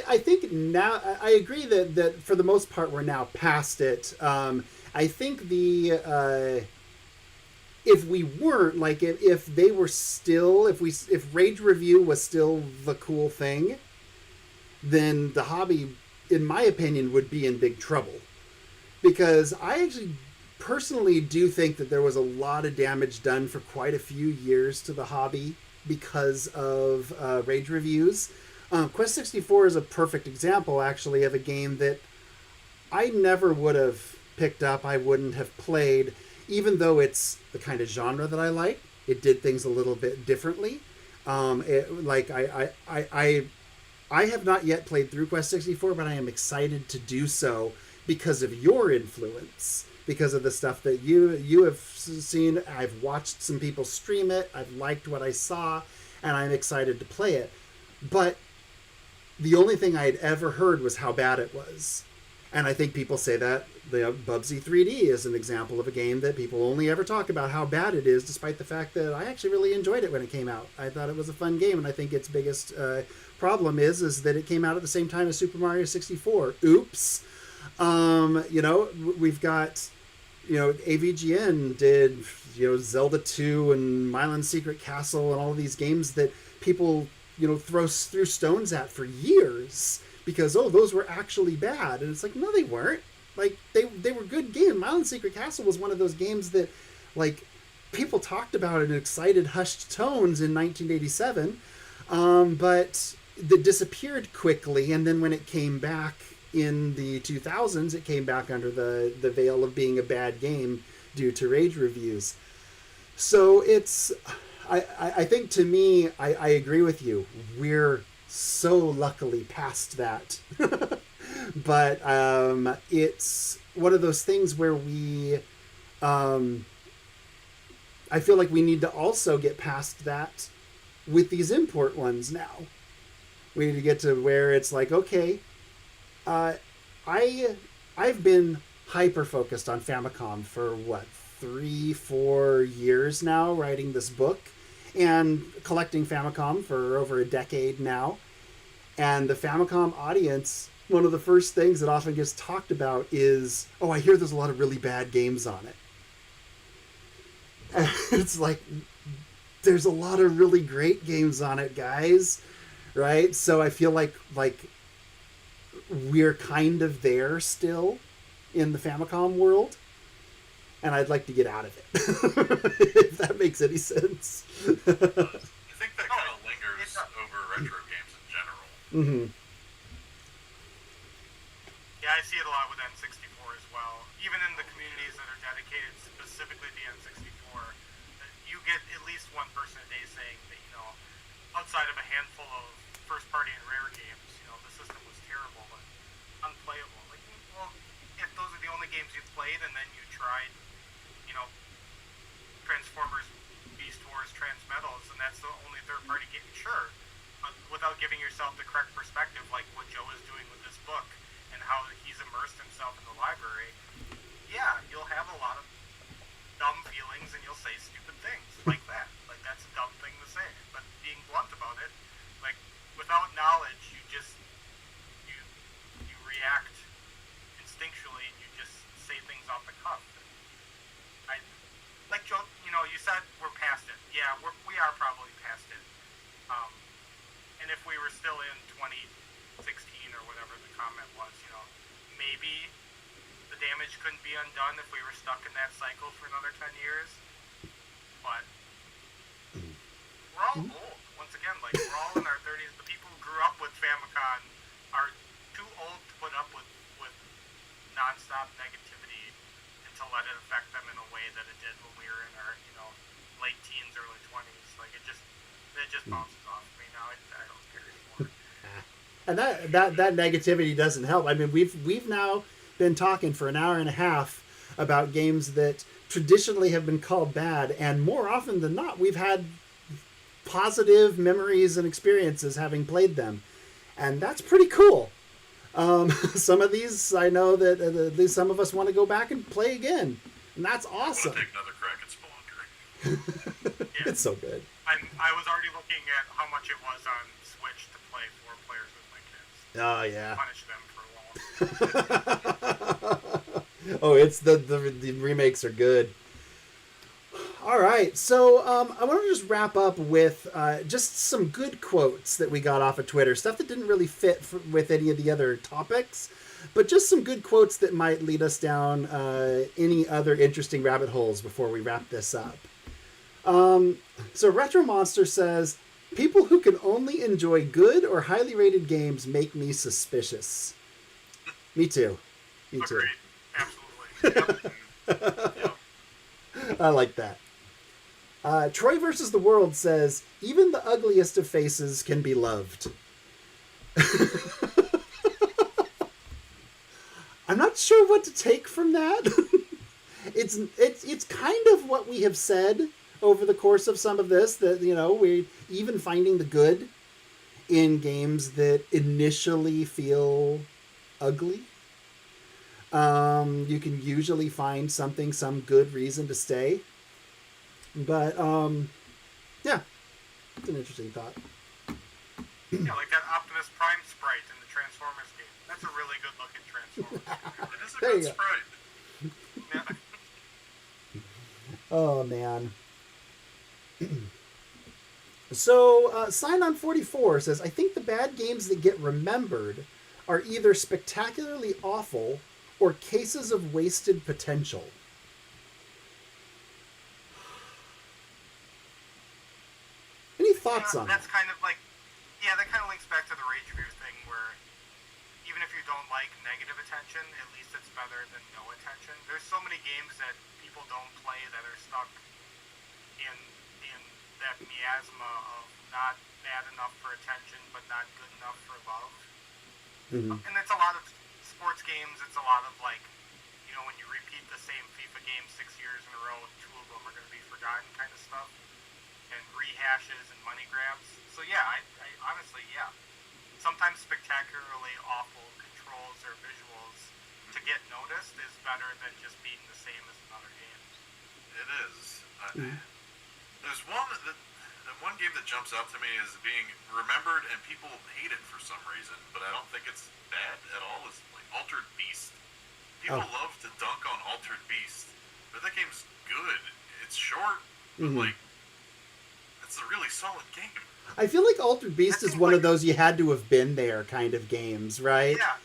I think now I agree that for the most part we're now past it. I think if we weren't, like, if they were still, if Rage Review was still the cool thing, then the hobby, in my opinion, would be in big trouble. Because I actually personally do think that there was a lot of damage done for quite a few years to the hobby because of Rage Reviews. Quest 64 is a perfect example, actually, of a game that I never would have picked up, I wouldn't have played, even though it's the kind of genre that I like. It did things a little bit differently. I I have not yet played through Quest 64, but I am excited to do so because of your influence, because of the stuff that you have seen. I've watched some people stream it. I've liked what I saw, and I'm excited to play it. But the only thing I had ever heard was how bad it was. And I think people say that the Bubsy 3D is an example of a game that people only ever talk about how bad it is, despite the fact that I actually really enjoyed it when it came out. I thought it was a fun game, and I think its biggest problem is that it came out at the same time as Super Mario 64. Oops. We've got, AVGN did, Zelda 2 and Myland's Secret Castle and all of these games that people, threw stones at for years because, those were actually bad. And it's like, no, they weren't. Like, they were good games. Myland's Secret Castle was one of those games that, like, people talked about in excited, hushed tones in 1987, but that disappeared quickly. And then when it came back in the 2000s, it came back under the veil of being a bad game due to rage reviews. So it's... I think, to me, I agree with you. We're so luckily past that. But it's one of those things where we... I feel like we need to also get past that with these import ones now. We need to get to where it's like, okay, I've been hyper-focused on Famicom for, 3-4 years now, writing this book and collecting Famicom for over a decade now. And the Famicom audience, one of the first things that often gets talked about is, I hear there's a lot of really bad games on it. And it's like, there's a lot of really great games on it, guys. Right? So I feel like we're kind of there still in the Famicom world. And I'd like to get out of it, if that makes any sense. I think that kind of lingers over retro games in general. Mm-hmm. Yeah, I see it a lot with N64 as well. Even in the communities that are dedicated specifically to the N64, you get at least one person a day saying that, outside of a handful of first-party and rare games, the system was terrible and unplayable. Like, well, if those are the only games you've played and then you tried, Transformers, Beast Wars, Transmetals, and that's the only third-party game, sure. But without giving yourself the correct perspective, like what Joe is doing with this book and how he's immersed himself in the library, yeah, you'll have a lot of dumb feelings and you'll say stupid things like that. Like, that's a dumb thing to say. But being blunt about it, like, without knowledge, you react instinctually and you just say things off the cuff. Like Joe, you said we're past it. Yeah, we are probably past it. And if we were still in 2016 or whatever the comment was, maybe the damage couldn't be undone if we were stuck in that cycle for another 10 years. But we're all old. Once again, like, we're all in our 30s. The people who grew up with Famicom are too old to put up with nonstop negativity and to let it affect them in a way that it did when we were in our, late teens, early 20s. Like, it just bounces off me now. I don't care anymore. And that negativity doesn't help. I mean, we've now been talking for an hour and a half about games that traditionally have been called bad, and more often than not, we've had positive memories and experiences having played them, and that's pretty cool. Some of these, I know that at least some of us want to go back and play again, and that's awesome. I want to take another crack at Spelunker. Yeah. It's so good. I was already looking at how much it was on Switch to play 4 players with my kids. Oh, yeah. Punish them for a while. Oh, it's the remakes are good. All right, so I want to just wrap up with just some good quotes that we got off of Twitter, stuff that didn't really fit with any of the other topics, but just some good quotes that might lead us down any other interesting rabbit holes before we wrap this up. So Retro Monster says, "People who can only enjoy good or highly rated games make me suspicious." Me too. Agreed. Absolutely. Yep. I like that. Troy versus the World says, "Even the ugliest of faces can be loved." I'm not sure what to take from that. It's kind of what we have said over the course of some of this, that we even finding the good in games that initially feel ugly. You can usually find some good reason to stay. But yeah, it's an interesting thought. Yeah, like that Optimus Prime sprite in the Transformers game. That's a really good looking Transformers. It is a There good you go. sprite. Yeah. Oh man. So Sign on 44 says, I think the bad games that get remembered are either spectacularly awful or cases of wasted potential. Any thoughts on that? That's kind of like, that kind of links back to the rage review thing where even if you don't like negative attention, at least it's better than no attention. There's so many games that people don't play that are stuck in that miasma of not bad enough for attention but not good enough for love. Mm-hmm. And it's a lot of sports games. It's a lot of like, when you repeat the same FIFA game 6 years in a row, 2 of them are going to be forgotten kind of stuff. And rehashes and money grabs. So yeah, I honestly, sometimes spectacularly awful controls or visuals to get noticed is better than just being the same as another game. It is. There's one game that jumps out to me as being remembered and people hate it for some reason, but I don't think it's bad at all. Is like Altered Beast. People love to dunk on Altered Beast, but that game's good. It's short, but like it's a really solid game. I feel like Altered Beast is one of those you had to have been there kind of games, right? Yeah.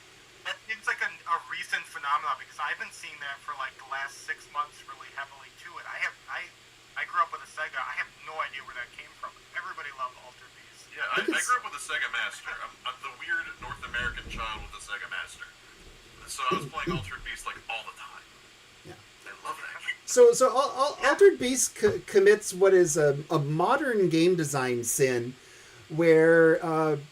It's like a recent phenomenon because I've been seeing that for like the last 6 months really heavily too. And I grew up with a Sega. I have no idea where that came from. Everybody loved Altered Beast. Yeah, I grew up with a Sega Master. I'm the weird North American child with a Sega Master. So I was playing Altered Beast like all the time. Yeah. I love that game. So Altered Beast commits what is a modern game design sin, where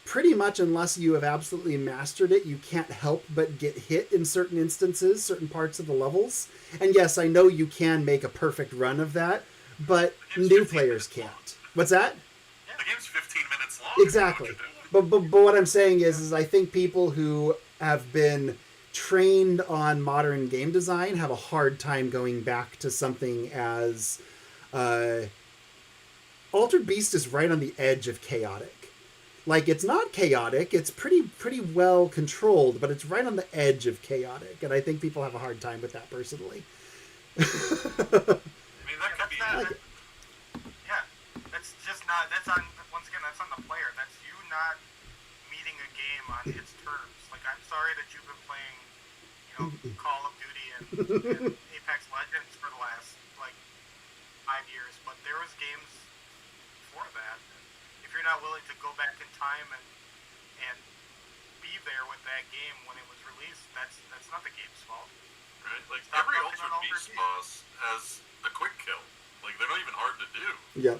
pretty much unless you have absolutely mastered it, you can't help but get hit in certain instances, certain parts of the levels. And yes, I know you can make a perfect run of that, but new players can't. What's that? The game's 15 minutes long. Exactly. But what I'm saying is I think people who have been trained on modern game design have a hard time going back to something as Altered Beast is right on the edge of chaotic. Like, it's not chaotic, it's pretty well controlled, but it's right on the edge of chaotic, and I think people have a hard time with that personally. I mean, that could be... Yeah, that's just not... That's on... Once again, that's on the player. That's you not meeting a game on its terms. Like, I'm sorry that you've been playing, Call of Duty and Apex Legends for the last, 5 years, but there was games before that. If you're not willing to go back in time and be there with that game when it was released, that's not the game's fault. Right? Like, every Altered Beast boss has a quick kill. Like, they're not even hard to do. Yep.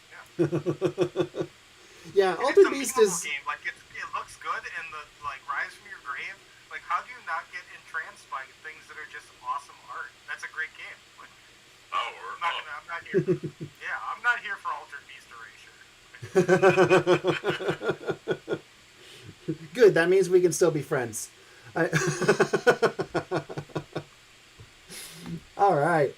Yeah. Yeah, Altered Beast is... Game. Like, it looks good, and the, Rise from Your Grave, how do you not get entranced by things that are just awesome art? That's a great game. I'm not here. Yeah, I'm not here for Altered Beast erasure. Good, that means we can still be friends. All right.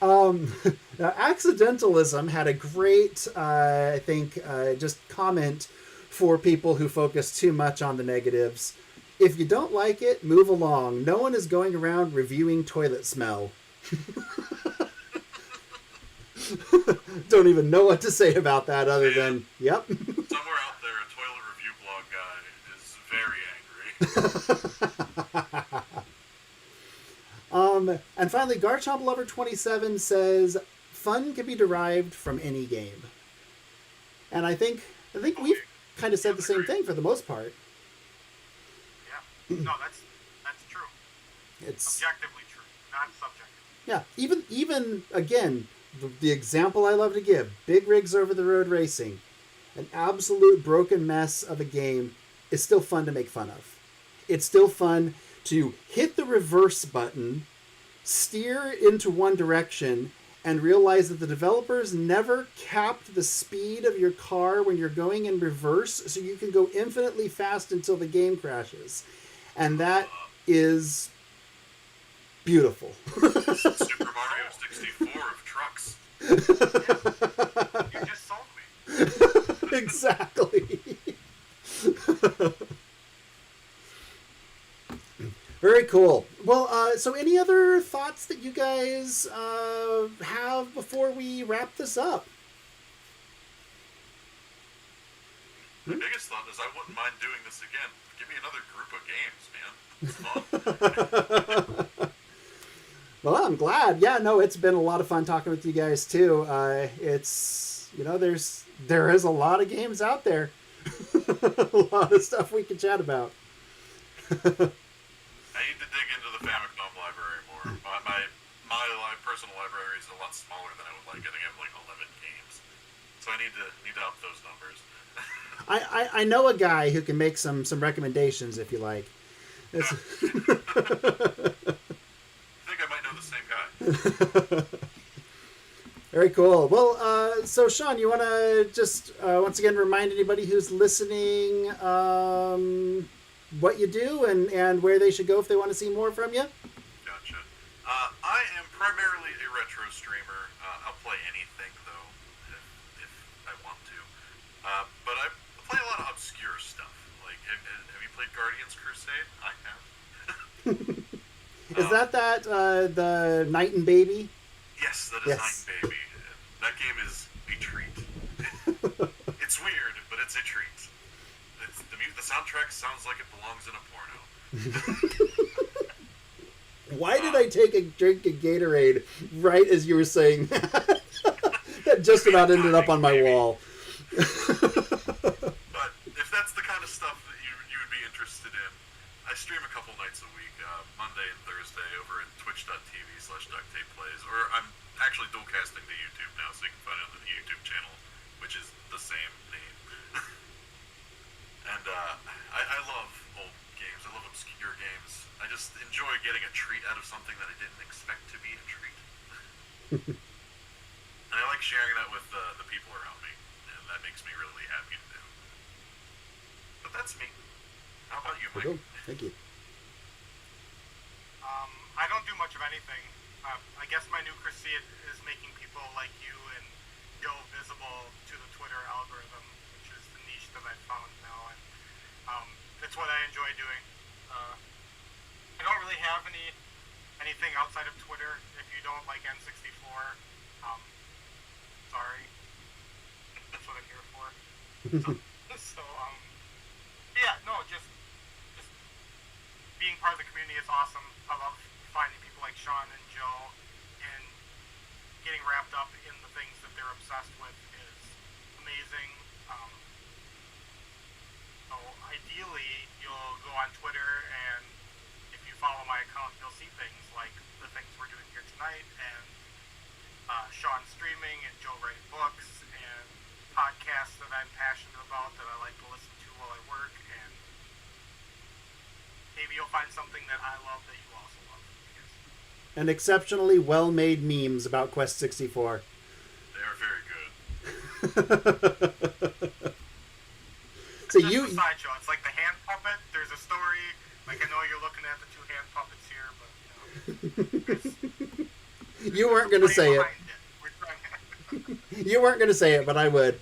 Now, Accidentalism had a great, I think, just comment for people who focus too much on the negatives. If you don't like it, move along. No one is going around reviewing toilet smell. Don't even know what to say about that other than, yep. Somewhere out there, a toilet review blog guy is very angry. And finally, Garchomp Lover 27 says, fun can be derived from any game. And I think we've kind of said the same thing for the most part. Yeah. No, that's true. It's objectively true, not subjective. Yeah, even again, the example I love to give, big rigs over the road racing. an absolute broken mess of a game is still fun to make fun of. It's still fun to hit the reverse button, steer into one direction, and realize that the developers never capped the speed of your car when you're going in reverse, so you can go infinitely fast until the game crashes. And that is beautiful. Super Mario 64 of trucks. You just sold me. Exactly. Very cool. Well, so any other thoughts that you guys have before we wrap this up? My biggest thought is I wouldn't mind doing this again. Give me another group of games, man. It's fun. Well, I'm glad. Yeah, no, it's been a lot of fun talking with you guys too. It's, you know, there is a lot of games out there. A lot of stuff we can chat about. I need to dig into the Famicom library more. My personal library is a lot smaller than I would like. I think I have like 11 games, so I need to up those numbers. I know a guy who can make some recommendations if you like. I think I might know the same guy. Very cool. Well, so Shawn, you want to just once again remind anybody who's listening what you do and where they should go if they want to see more from you? Gotcha. I am primarily a retro streamer. I'll play anything though, if I want to. But I play a lot of obscure stuff. Like, have you played Guardians Crusade? I have. Is that the Night and Baby? Yes, that is Yes. Night and Baby. That game is a treat. It's weird, but it's a treat. The soundtrack sounds like it belongs in a porno. Why did I take a drink of Gatorade right as you were saying that? That just about ended up on my wall. But if that's the kind of stuff that you would be interested in, I stream a couple nights a week, Monday and Thursday, over at twitch.tv/ducttapeplays, or I'm actually dual casting to YouTube now, so you can find it on the YouTube channel, which is the same name. And I love old games. I love obscure games. I just enjoy getting a treat out of something that I didn't expect to be a treat. And I like sharing that with the people around me, and that makes me really happy to do. But that's me. How about you, Mike? Cool. Thank you. I don't do much of anything. I guess my new crusade is making people like you and Joe visible to the Twitter algorithm, which is the niche that I've found now, and it's what I enjoy doing. I don't really have anything outside of Twitter. If you don't like N64, sorry. That's what I'm here for. So yeah, no, just being part of the community is awesome. I love finding people like Shawn and Joe, and getting wrapped up in the things that they're obsessed with is amazing. So ideally, you'll go on Twitter, and if you follow my account, you'll see things like the things we're doing here tonight, and Shawn streaming, and Joe writing books, and podcasts that I'm passionate about that I like to listen to while I work, and maybe you'll find something that I love that you also love. And exceptionally well-made memes about Quest 64. They are very good. So It's just a sideshow. It's like the hand puppet. There's a story. Like, I know you're looking at the two hand puppets here, but you weren't going to say it. We're trying. You weren't going to say it, but I would.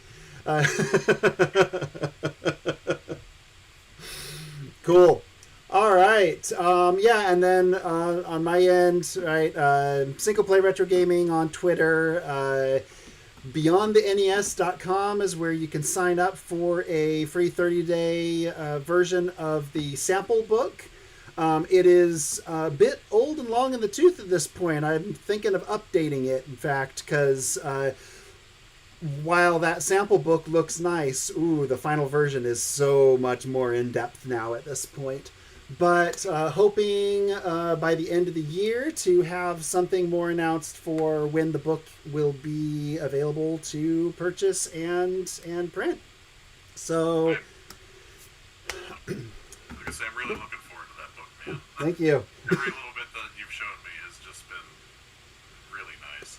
Cool. All right. Yeah, and then on my end, right, Single Play Retro Gaming on Twitter. BeyondTheNES.com is where you can sign up for a free 30-day version of the sample book. It is a bit old and long in the tooth at this point. I'm thinking of updating it, in fact, because while that sample book looks nice, the final version is so much more in-depth now at this point. But hoping by the end of the year to have something more announced for when the book will be available to purchase and print. So, Like I say, I'm really looking forward to that book, man. thank you. Every little bit that you've shown me has just been really nice.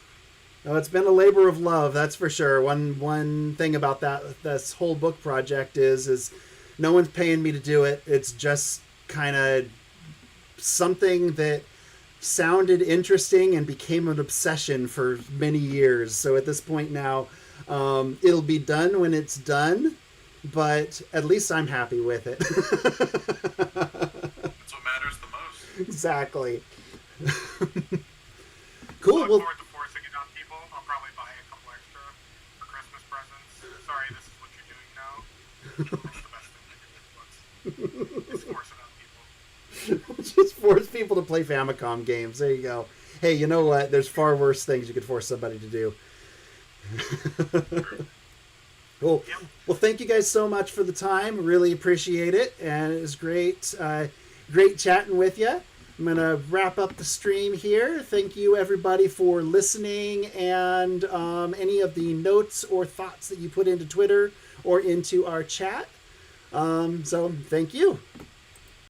Oh, it's been a labor of love, that's for sure. One thing about this whole book project is no one's paying me to do it. It's just kind of something that sounded interesting and became an obsession for many years. So at this point now, it'll be done when it's done, but at least I'm happy with it. That's what matters the most. Exactly. I Cool. look Well, forward to forcing it on people. I'll probably buy a couple extra for Christmas presents. Sorry, this is what you're doing now. That's the best thing I did with books. Just force it on people. just force people to play Famicom games. There you go. Hey, you know what? There's far worse things you could force somebody to do. Cool. Yep. Well, thank you guys so much for the time. Really appreciate it, and it was great, great chatting with you. I'm gonna wrap up the stream here. Thank you everybody for listening, and any of the notes or thoughts that you put into Twitter or into our chat. So thank you.